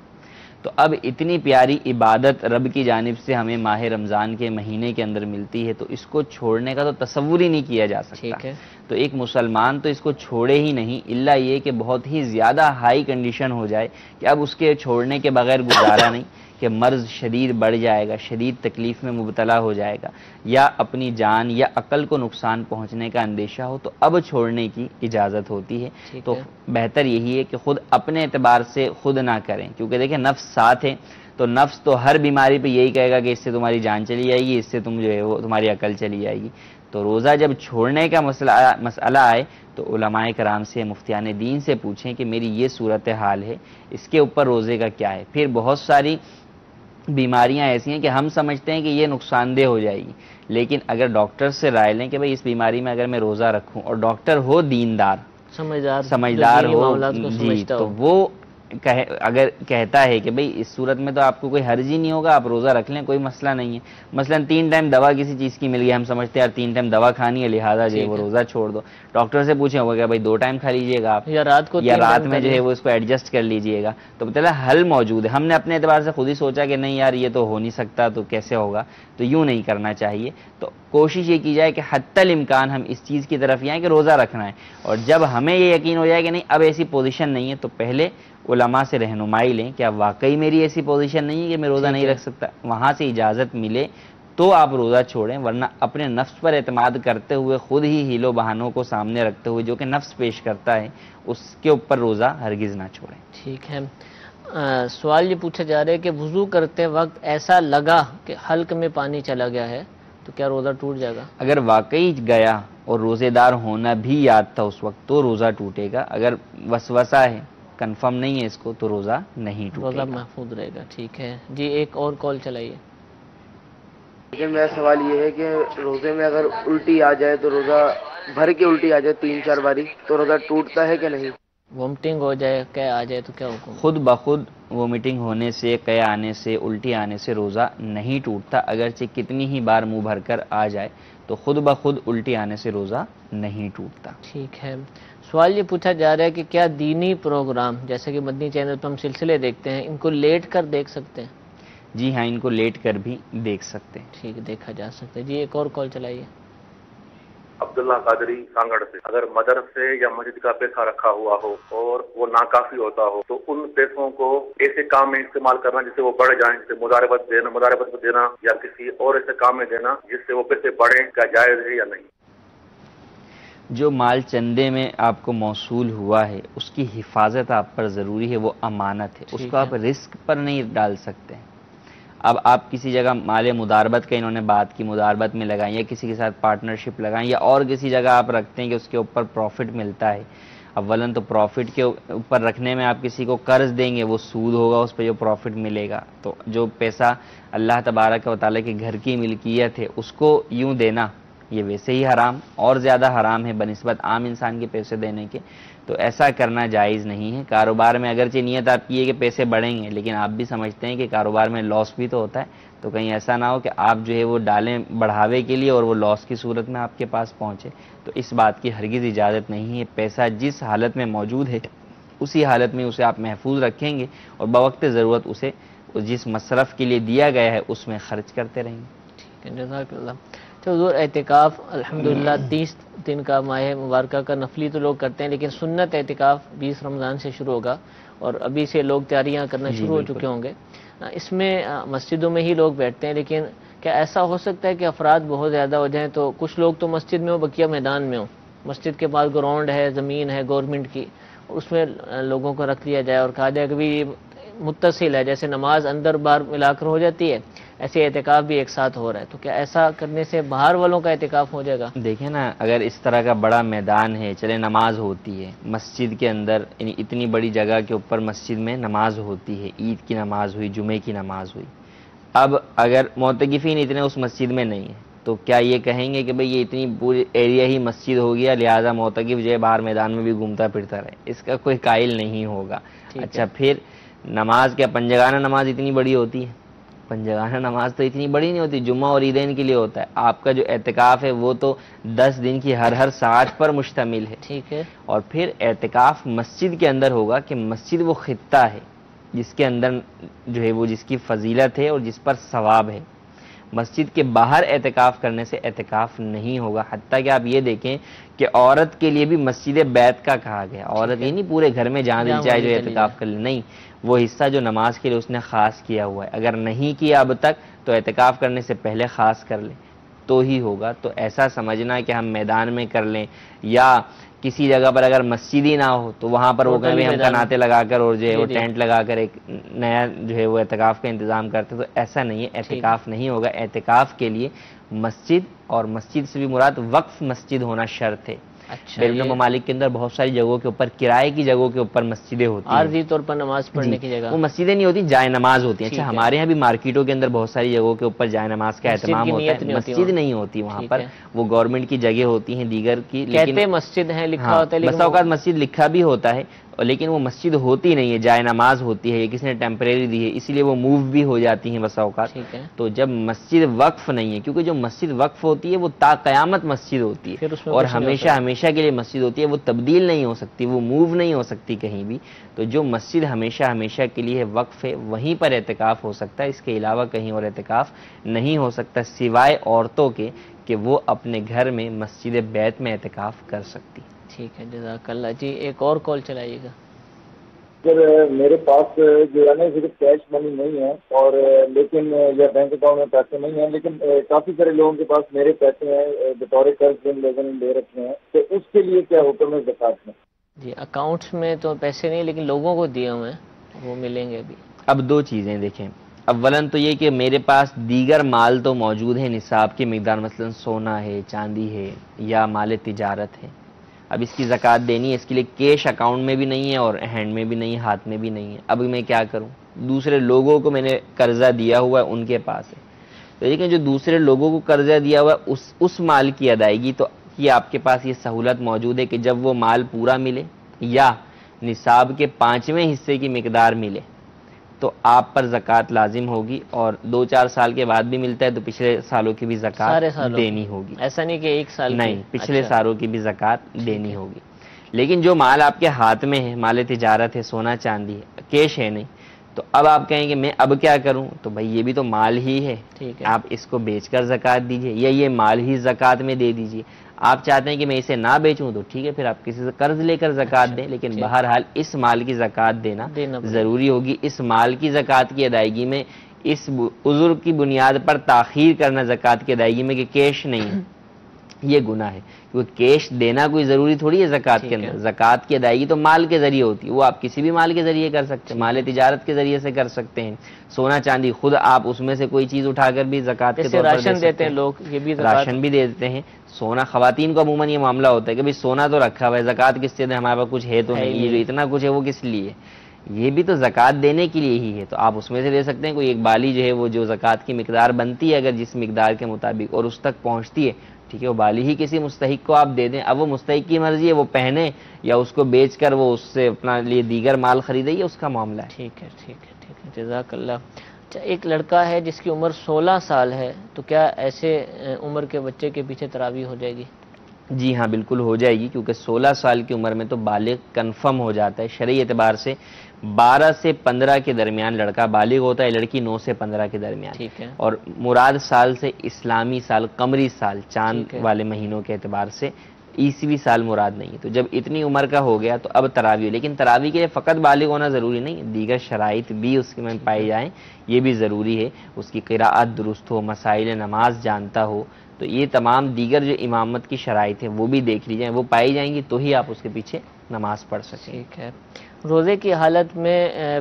تو اب اتنی پیاری عبادت رب کی جانب سے ہمیں ماہ رمضان کے مہینے کے اندر ملتی ہے، تو اس کو چھوڑنے کا تو تصور ہی نہیں کیا جا سکتا۔ تو ایک مسلمان تو اس کو چھوڑے ہی نہیں، الا یہ کہ بہت ہی زیادہ ہائی کنڈیشن ہو جائے کہ اب اس کے چھوڑنے کے بغیر گزارا نہیں، کہ مرض شدید بڑھ جائے گا، شدید تکلیف میں مبتلا ہو جائے گا، یا اپنی جان یا عقل کو نقصان پہنچنے کا اندیشہ ہو، تو اب چھوڑنے کی اجازت ہوتی ہے۔ تو بہتر یہی ہے کہ خود اپنے اعتبار سے خود نہ کریں، کیونکہ دیکھیں نفس ساتھ ہے، تو نفس تو ہر بیماری پہ یہی کہے گا کہ اس سے تمہاری جان چلی جائے گی، اس سے تم جو ہے وہ تمہاری عقل چلی جائے گی۔ تو روزہ جب چھوڑنے کا مسئلہ آئے تو علماء کرام سے، مفتیان دین سے پوچھیں کہ میری یہ صورتحال ہے، اس کے اوپر روزے کا کیا ہے۔ پھر بہت ساری بیماریاں ایسی ہیں کہ ہم سمجھتے ہیں کہ یہ نقصان دہ ہو جائے گی، لیکن اگر ڈاکٹر سے رائے لیں کہ بھئی اس بیماری میں اگر میں روزہ رکھوں، اور ڈاکٹر ہو دیندار سمجھدار ہو، جی، تو وہ اگر کہتا ہے کہ بھئی اس صورت میں تو آپ کو کوئی حرج ہی نہیں ہوگا، آپ روزہ رکھ لیں، کوئی مسئلہ نہیں ہے۔ مثلا 3 ٹائم دوا کسی چیز کی مل گئی، ہم سمجھتے ہیں یار 3 ٹائم دوا کھانی ہے، لہٰذا جو ہے وہ روزہ چھوڑ دو، ڈاکٹر سے پوچھیں ہوگا کہ بھئی 2 ٹائم کھا لیجئے گا آپ، یا رات میں جو ہے وہ اس کو ایڈجسٹ کر لیجئے گا، تو پتہ حل موجود ہے۔ ہم نے اپنے اعتبار سے خود ہی سوچا کہ نہیں یار یہ تو ہو نہیں سکتا، تو کیسے ہوگا، تو یوں نہیں کرنا چاہیے۔ تو کوشش یہ کی جائے کہ حتی الامکان ہم اس چیز کی طرف آئیں کہ روزہ رکھنا ہے، اور جب ہمیں یہ یقین ہو جائے کہ نہیں اب ایسی پوزیشن نہیں ہے، تو پہلے علماء سے رہنمائی لیں کہ اب واقعی میری ایسی پوزیشن نہیں ہے کہ میں روزہ نہیں رکھ سکتا، وہاں سے اجازت ملے تو آپ روزہ چھوڑیں، ورنہ اپنے نفس پر اعتماد کرتے ہوئے، خود ہی ہیل و بہانوں کو سامنے رکھتے ہوئے جو کہ نفس پیش کرتا ہے، اس کے اوپر روزہ ہرگز نہ چھوڑیں۔ ٹھیک ہے، سوال یہ پوچھا جا رہا ہے کہ وضو کرتے وقت ایسا لگا کہ حلق میں پانی چلا گیا ہے تو کیا روزہ ٹوٹ جائے گا؟ اگر واقعی گیا اور روزے دار ہونا بھی یاد تھا اس وقت تو روزہ ٹوٹے گا، اگر وسوسہ ہے، کنفرم نہیں ہے اس کو، تو روزہ نہیں ٹوٹے گا، روزہ محفوظ رہے گا۔ ٹھیک ہے جی، ایک اور کال چلائیے۔ لیکن میرا سوال یہ ہے کہ روزے میں اگر الٹی آ جائے تو روزہ بھر کے الٹی آ جائے 3-4 باری تو روزہ ٹوٹتا ہے کہ نہیں؟ وومٹنگ ہو جائے، قے آ جائے تو کیا حکم؟ خود بخود وومٹنگ ہونے سے، قے آنے سے، الٹی آنے سے روزہ نہیں ٹوٹتا، اگرچہ کتنی ہی بار منہ بھر کر آ جائے، تو خود بخود الٹی آنے سے روزہ نہیں ٹوٹتا۔ ٹھیک ہے، سوال یہ پوچھا جا رہا ہے کہ کیا دینی پروگرام جیسے کہ مدنی چینل پر ہم سلسلے دیکھتے ہیں، ان کو لیٹ کر دیکھ سکتے ہیں؟ جی ہاں، ان کو لیٹ کر بھی دیکھ سکتے ہیں۔ ٹھیک، دیکھا جا سکتا ہے۔ جی ایک اور کال چلائیے۔ عبداللہ قادری کانگڑ سے، اگر مدرسے یا مسجد کا پیسہ رکھا ہوا ہو اور وہ ناکافی ہوتا ہو تو ان پیسوں کو ایسے کام میں استعمال کرنا جس سے وہ بڑھ جائیں، جیسے مداربت دینا یا کسی اور ایسے کام میں دینا جس سے وہ پیسے بڑھیں، کیا جائز ہے یا نہیں؟ جو مال چندے میں آپ کو موصول ہوا ہے اس کی حفاظت آپ پر ضروری ہے، وہ امانت ہے، اس کو آپ رسک پر نہیں ڈال سکتے۔ اب آپ کسی جگہ مال مداربت کا انہوں نے بات کی، مداربت میں لگائیں یا کسی کے ساتھ پارٹنرشپ لگائیں یا اور کسی جگہ آپ رکھتے ہیں کہ اس کے اوپر پروفٹ ملتا ہے، اولاً تو پروفٹ کے اوپر رکھنے میں آپ کسی کو قرض دیں گے، وہ سود ہوگا اس پہ جو پروفٹ ملے گا، تو جو پیسہ اللہ تبارک و تعالیٰ کے گھر کی ملکیت ہے اس کو یوں دینا یہ ویسے ہی حرام اور زیادہ حرام ہے بنسبت عام انسان کے پیسے دینے کے، تو ایسا کرنا جائز نہیں ہے۔ کاروبار میں اگرچہ نیت آپ کی ہے کہ پیسے بڑھیں گے، لیکن آپ بھی سمجھتے ہیں کہ کاروبار میں لاس بھی تو ہوتا ہے، تو کہیں ایسا نہ ہو کہ آپ جو ہے وہ ڈالیں بڑھاوے کے لیے اور وہ لاس کی صورت میں آپ کے پاس پہنچے، تو اس بات کی ہرگز اجازت نہیں ہے۔ پیسہ جس حالت میں موجود ہے اسی حالت میں اسے آپ محفوظ رکھیں گے اور بوقت ضرورت اسے جس مصرف کے لیے دیا گیا ہے اس میں خرچ کرتے رہیں گے۔ ٹھیک ہے، جزاک اللہ۔ تو حضور اعتکاف الحمدللہ 30 دن کا ماہ مبارکہ کا نفلی تو لوگ کرتے ہیں، لیکن سنت اعتکاف 20 رمضان سے شروع ہوگا اور ابھی سے لوگ تیاریاں کرنا شروع ہو چکے ہوں گے۔ اس میں مسجدوں میں ہی لوگ بیٹھتے ہیں، لیکن کیا ایسا ہو سکتا ہے کہ افراد بہت زیادہ ہو جائیں تو کچھ لوگ تو مسجد میں ہو، بقیہ میدان میں ہوں، مسجد کے پاس گراؤنڈ ہے، زمین ہے گورنمنٹ کی، اس میں لوگوں کو رکھ لیا جائے اور کہا جائے کہ بھی متصل ہے، جیسے نماز اندر باہر ملا کر ہو جاتی ہے ایسے اعتکاف بھی ایک ساتھ ہو رہا ہے، تو کیا ایسا کرنے سے باہر والوں کا اعتکاف ہو جائے گا؟ دیکھیں نا، اگر اس طرح کا بڑا میدان ہے، چلے نماز ہوتی ہے مسجد کے اندر، یعنی اتنی بڑی جگہ کے اوپر مسجد میں نماز ہوتی ہے، عید کی نماز ہوئی، جمعے کی نماز ہوئی، اب اگر معتکفین اتنے اس مسجد میں نہیں ہیں تو کیا یہ کہیں گے کہ بھئی یہ اتنی پوری ایریا ہی مسجد ہو گیا لہٰذا معتکف جو ہے باہر میدان میں بھی گھومتا پھرتا رہے؟ اس کا کوئی قائل نہیں ہوگا۔ اچھا، پھر نماز کیا پنجگانہ نماز اتنی بڑی ہوتی ہے؟ پنجگانہ نماز تو اتنی بڑی نہیں ہوتی، جمعہ اور عیدین کے لیے ہوتا ہے۔ آپ کا جو اعتکاف ہے وہ تو 10 دن کی ہر ساعت پر مشتمل ہے۔ ٹھیک ہے، اور پھر اعتکاف مسجد کے اندر ہوگا کہ مسجد وہ خطہ ہے جس کے اندر جو ہے وہ جس کی فضیلت ہے اور جس پر ثواب ہے۔ مسجد کے باہر اعتکاف کرنے سے اعتکاف نہیں ہوگا، حتیٰ کہ آپ یہ دیکھیں کہ عورت کے لیے بھی مسجد بیت کا کہا گیا، عورت یہ نہیں پورے گھر میں جہاں دل چاہے جو اعتکاف کر لے، نہیں، وہ حصہ جو نماز کے لیے اس نے خاص کیا ہوا ہے، اگر نہیں کیا اب تک تو اعتکاف کرنے سے پہلے خاص کر لیں تو ہی ہوگا۔ تو ایسا سمجھنا کہ ہم میدان میں کر لیں یا کسی جگہ پر اگر مسجد ہی نہ ہو تو وہاں پر وہ کہیں ہم کناتے لگا کر اور جو ہے وہ ٹینٹ لگا کر ایک نیا جو ہے وہ اعتکاف کا انتظام کرتے، تو ایسا نہیں ہے، اعتکاف نہیں ہوگا۔ اعتکاف کے لیے مسجد اور مسجد سے بھی مراد وقف مسجد ہونا شرط ہے۔ بیرون ممالک کے اندر بہت ساری جگہوں کے اوپر کرائے کی جگہوں کے اوپر مسجدیں ہوتی ہیں، عارضی طور پر نماز پڑھنے کی جگہ، وہ مسجدیں نہیں ہوتی، جائے نماز ہوتی ہیں۔ اچھا، ہمارے یہاں بھی مارکیٹوں کے اندر بہت ساری جگہوں کے اوپر جائے نماز کا اہتمام ہوتا ہے، مسجد نہیں ہوتی وہاں پر، وہ گورنمنٹ کی جگہ ہوتی ہیں دیگر کی، لیکن مسجد ہے لکھا ہوتا ہے، بسا اوقات مسجد لکھا بھی ہوتا ہے لیکن وہ مسجد ہوتی نہیں ہے، جائے نماز ہوتی ہے، یہ کسی نے ٹیمپریری دی ہے، اسی لیے وہ موو بھی ہو جاتی ہیں بسا اوقات۔ تو جب مسجد وقف نہیں ہے، کیونکہ جو مسجد وقف ہوتی ہے وہ تا قیامت مسجد ہوتی ہے اور ہمیشہ ہمیشہ کے لیے مسجد ہوتی ہے، وہ تبدیل نہیں ہو سکتی، وہ موو نہیں ہو سکتی کہیں بھی، تو جو مسجد ہمیشہ ہمیشہ کے لیے وقف ہے وہیں پر اعتکاف ہو سکتا ہے، اس کے علاوہ کہیں اور اعتکاف نہیں ہو سکتا سوائے عورتوں کے کہ وہ اپنے گھر میں مسجد بیت میں اعتکاف کر سکتی۔ ٹھیک ہے، جزاک اللہ۔ جی ایک اور کال چلائیے گا۔ سر میرے پاس جو ہے نا صرف کیش منی نہیں ہے اور لیکن یا بینک اکاؤنٹ میں پیسے نہیں ہیں، لیکن کافی سارے لوگوں کے پاس میرے پیسے ہیں بطور قرض جن لوگوں نے لے رکھے ہیں، تو اس کے لیے کیا حکم ہے زکوٰۃ میں؟ جی اکاؤنٹس میں تو پیسے نہیں لیکن لوگوں کو دیے ہوئے ہیں، وہ ملیں گے ابھی۔ اب دو چیزیں دیکھیں، اولاً تو یہ کہ میرے پاس دیگر مال تو موجود ہے نصاب کی مقدار، مثلا سونا ہے، چاندی ہے یا مال تجارت ہے، اب اس کی زکوٰۃ دینی ہے، اس کے لیے کیش اکاؤنٹ میں بھی نہیں ہے اور ہینڈ میں بھی نہیں ہے، ہاتھ میں بھی نہیں ہے، اب میں کیا کروں؟ دوسرے لوگوں کو میں نے قرضہ دیا ہوا ہے، ان کے پاس ہے، تو لیکن جو دوسرے لوگوں کو قرضہ دیا ہوا ہے اس مال کی ادائیگی تو یہ آپ کے پاس یہ سہولت موجود ہے کہ جب وہ مال پورا ملے یا نصاب کے 5ویں حصے کی مقدار ملے تو آپ پر زکوٰۃ لازم ہوگی، اور 2-4 سال کے بعد بھی ملتا ہے تو پچھلے سالوں کی بھی زکوٰۃ دینی ہوگی۔ ایسا نہیں کہ ایک سال نہیں، پچھلے سالوں کی بھی زکوٰۃ دینی ہوگی۔ لیکن جو مال آپ کے ہاتھ میں ہے، مال تجارت ہے، سونا چاندی ہے، کیش ہے نہیں، تو اب آپ کہیں گے میں اب کیا کروں؟ تو بھائی یہ بھی تو مال ہی ہے، آپ اس کو بیچ کر زکوٰۃ دیجئے یا یہ مال ہی زکوٰۃ میں دے دیجئے۔ آپ چاہتے ہیں کہ میں اسے نہ بیچوں تو ٹھیک ہے، پھر آپ کسی سے قرض لے کر زکوٰۃ دیں، لیکن بہرحال اس مال کی زکوٰۃ دینا ضروری ہوگی۔ اس مال کی زکوٰۃ کی ادائیگی میں اس عذر کی بنیاد پر تاخیر کرنا زکوٰۃ کی ادائیگی میں کہ کیش نہیں ہے، یہ گناہ ہے، کیونکہ کیش دینا کوئی ضروری تھوڑی ہے زکوٰۃ کے اندر. زکوٰۃ کی ادائیگی تو مال کے ذریعے ہوتی ہے، وہ آپ کسی بھی مال کے ذریعے کر سکتے ہیں، مال تجارت کے ذریعے سے کر سکتے ہیں. سونا چاندی خود آپ اس میں سے کوئی چیز اٹھا کر بھی زکوٰۃ کے طور پر راشن دیتے ہیں لوگ، یہ بھی راشن بھی دے دیتے ہیں. سونا خواتین کو عموماً یہ معاملہ ہوتا ہے کہ بھائی سونا تو رکھا ہوا ہے، زکوٰۃ کس سے دیں، ہمارے پاس کچھ ہے تو نہیں، یہ جو اتنا کچھ ہے وہ کس لیے؟ یہ بھی تو زکوٰۃ دینے کے لیے ہی ہے، تو آپ اس میں سے دے سکتے ہیں. کوئی ایک بالی جو ہے وہ جو زکوٰۃ کی مقدار بنتی ہے اگر جس مقدار کے مطابق اور اس تک پہنچتی ہے، ٹھیک ہے، وہ بالی ہی کسی مستحق کو آپ دے دیں. اب وہ مستحق کی مرضی ہے، وہ پہنے یا اس کو بیچ کر وہ اس سے اپنا لیے دیگر مال خریدے، یہ اس کا معاملہ ہے. ٹھیک ہے ٹھیک ہے ٹھیک ہے، جزاک اللہ. اچھا، ایک لڑکا ہے جس کی عمر 16 سال ہے، تو کیا ایسے عمر کے بچے کے پیچھے تراویح ہو جائے گی؟ جی ہاں بالکل ہو جائے گی، کیونکہ 16 سال کی عمر میں تو بالغ کنفرم ہو جاتا ہے. شرعی اعتبار سے 12 سے 15 کے درمیان لڑکا بالغ ہوتا ہے، لڑکی 9 سے 15 کے درمیان. ٹھیک ہے. اور مراد سال سے اسلامی سال، قمری سال، چاند والے مہینوں کے اعتبار سے عیسوی سال مراد نہیں ہے. تو جب اتنی عمر کا ہو گیا تو اب تراویح، لیکن تراویح کے لیے فقط بالغ ہونا ضروری نہیں، دیگر شرائط بھی اس میں پائی جائیں، یہ بھی ضروری ہے. اس کی قراءت درست ہو، مسائل نماز جانتا ہو، تو یہ تمام دیگر جو امامت کی شرائط ہیں وہ بھی دیکھ لی جائیں، وہ پائی جائیں گی تو ہی آپ اس کے پیچھے نماز پڑھ سکیں. ٹھیک ہے. روزے کی حالت میں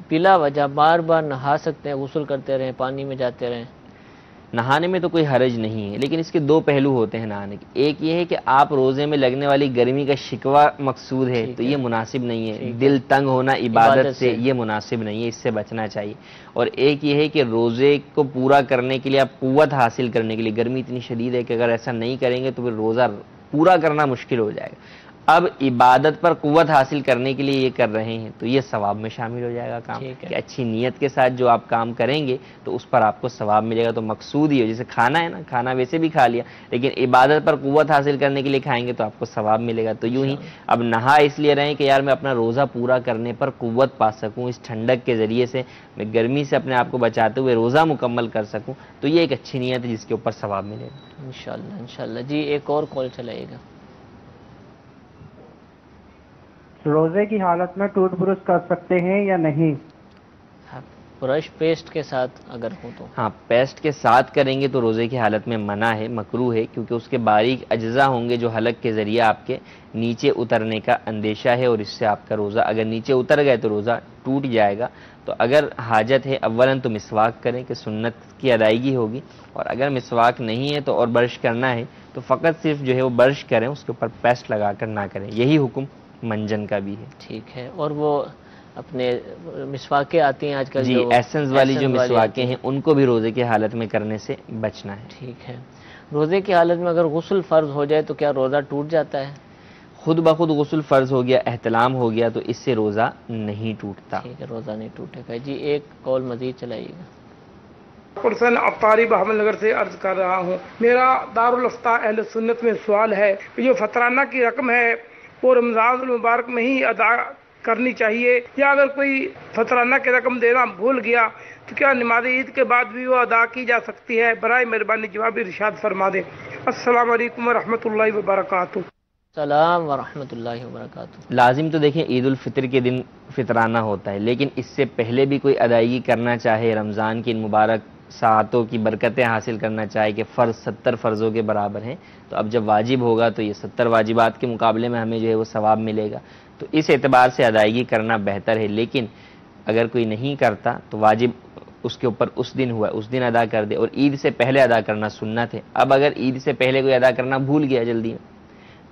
بلا وجہ بار بار نہا سکتے ہیں، غسل کرتے رہیں، پانی میں جاتے رہیں؟ نہانے میں تو کوئی حرج نہیں ہے، لیکن اس کے دو پہلو ہوتے ہیں نہانے کے. ایک یہ ہے کہ آپ روزے میں لگنے والی گرمی کا شکوہ مقصود ہے تو یہ مناسب نہیں ہے. دل تنگ ہونا عبادت سے یہ مناسب نہیں ہے، اس سے بچنا چاہیے. اور ایک یہ ہے کہ روزے کو پورا کرنے کے لیے آپ قوت حاصل کرنے کے لیے، گرمی اتنی شدید ہے کہ اگر ایسا نہیں کریں گے تو پھر روزہ پورا کرنا مشکل ہو جائے گا. اب عبادت پر قوت حاصل کرنے کے لیے یہ کر رہے ہیں تو یہ ثواب میں شامل ہو جائے گا کام، کہ اچھی نیت کے ساتھ جو آپ کام کریں گے تو اس پر آپ کو ثواب ملے گا. تو مقصود ہی ہو، جیسے کھانا ہے نا، کھانا ویسے بھی کھا لیا لیکن عبادت پر قوت حاصل کرنے کے لیے کھائیں گے تو آپ کو ثواب ملے گا. تو یوں ہی اب نہا اس لیے رہیں کہ یار میں اپنا روزہ پورا کرنے پر قوت پا سکوں، اس ٹھنڈک کے ذریعے سے میں گرمی سے اپنے آپ کو بچاتے ہوئے روزہ مکمل کر سکوں، تو یہ ایک اچھی نیت ہے جس کے اوپر ثواب ملے گا انشاءاللہ. انشاءاللہ. جی ایک اور کال چلائیے گا. روزے کی حالت میں ٹوتھ برش کر سکتے ہیں یا نہیں؟ برش پیسٹ کے ساتھ اگر ہو تو ہاں، پیسٹ کے ساتھ کریں گے تو روزے کی حالت میں منع ہے، مکروہ ہے، کیونکہ اس کے باریک اجزاء ہوں گے جو حلق کے ذریعے آپ کے نیچے اترنے کا اندیشہ ہے، اور اس سے آپ کا روزہ اگر نیچے اتر گئے تو روزہ ٹوٹ جائے گا. تو اگر حاجت ہے اولاً تو مسواک کریں کہ سنت کی ادائیگی ہوگی، اور اگر مسواک نہیں ہے تو اور برش کرنا ہے تو فقط صرف جو ہے وہ برش کریں، اس کے اوپر پیسٹ لگا کر نہ کریں. یہی حکم منجن کا بھی ہے. ٹھیک ہے. اور وہ اپنے مسواکیں آتی ہیں آج کل، جی ایسنس والی جو مسواکیں ہیں ان کو بھی روزے کی حالت میں کرنے سے بچنا ہے. ٹھیک ہے. روزے کی حالت میں اگر غسل فرض ہو جائے تو کیا روزہ ٹوٹ جاتا ہے؟ خود بخود غسل فرض ہو گیا، احتلام ہو گیا تو اس سے روزہ نہیں ٹوٹتا. ٹھیک ہے، روزہ نہیں ٹوٹے گا. جی ایک کال مزید چلائیے گا. پرسن افطاری بحمل نگر سے عرض کر رہا ہوں. میرا دارالفتہ اہل سنت میں سوال ہے، جو فطرانہ کی رقم ہے وہ رمضان المبارک میں ہی ادا کرنی چاہیے، یا اگر کوئی فطرانہ کی رقم دینا بھول گیا تو کیا نماز عید کے بعد بھی وہ ادا کی جا سکتی ہے؟ برائے مہربانی جواب ارشاد فرما دیں. السلام علیکم ورحمۃ اللہ وبرکاتہ. السلام ورحمۃ اللہ وبرکاتہ. لازم تو دیکھیں عید الفطر کے دن فطرانہ ہوتا ہے، لیکن اس سے پہلے بھی کوئی ادائیگی کرنا چاہے، رمضان کی ان مبارک ساعتوں کی برکتیں حاصل کرنا چاہے کہ فرض 70 فرضوں کے برابر ہیں، تو اب جب واجب ہوگا تو یہ 70 واجبات کے مقابلے میں ہمیں جو ہے وہ ثواب ملے گا. تو اس اعتبار سے ادائیگی کرنا بہتر ہے. لیکن اگر کوئی نہیں کرتا تو واجب اس کے اوپر اس دن ہوا اس دن ادا کر دے، اور عید سے پہلے ادا کرنا سنت ہے. اب اگر عید سے پہلے کوئی ادا کرنا بھول گیا جلدی میں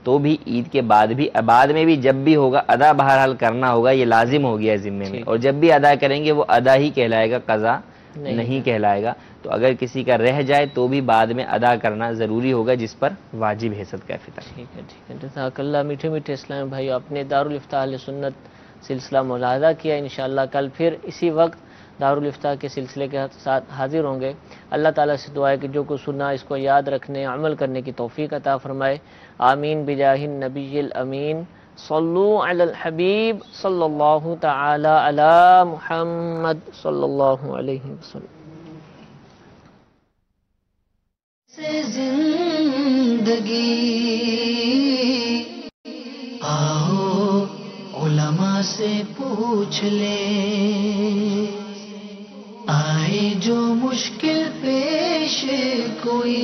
تو بھی عید کے بعد میں بھی جب بھی ہوگا ادا بہرحال کرنا ہوگا، یہ لازم ہو گیا ذمے میں. اور جب بھی ادا کریں گے وہ ادا ہی کہلائے گا، قضا نہیں کہلائے گا. تو اگر کسی کا رہ جائے تو بھی بعد میں ادا کرنا ضروری ہوگا جس پر واجب ہے صدقہ فطر. ٹھیک ہے ٹھیک ہے. جزاک اللہ. میٹھے میٹھے اسلام بھائی، اپنے دارالفتہ اہل سنت سلسلہ ملاحظہ کیا. انشاءاللہ کل پھر اسی وقت دارالفتہ کے سلسلے کے ساتھ حاضر ہوں گے. اللہ تعالیٰ سے دعا ہے کہ جو کچھ سنا اس کو یاد رکھنے عمل کرنے کی توفیق عطا فرمائے. آمین بجاہ النبی الامین. صلو علی الحبیب صلی اللہ تعالی علی محمد صلی اللہ علیہ وسلم. سے زندگی آؤ علماء سے پوچھ لے، آئے جو مشکل پیش کوئی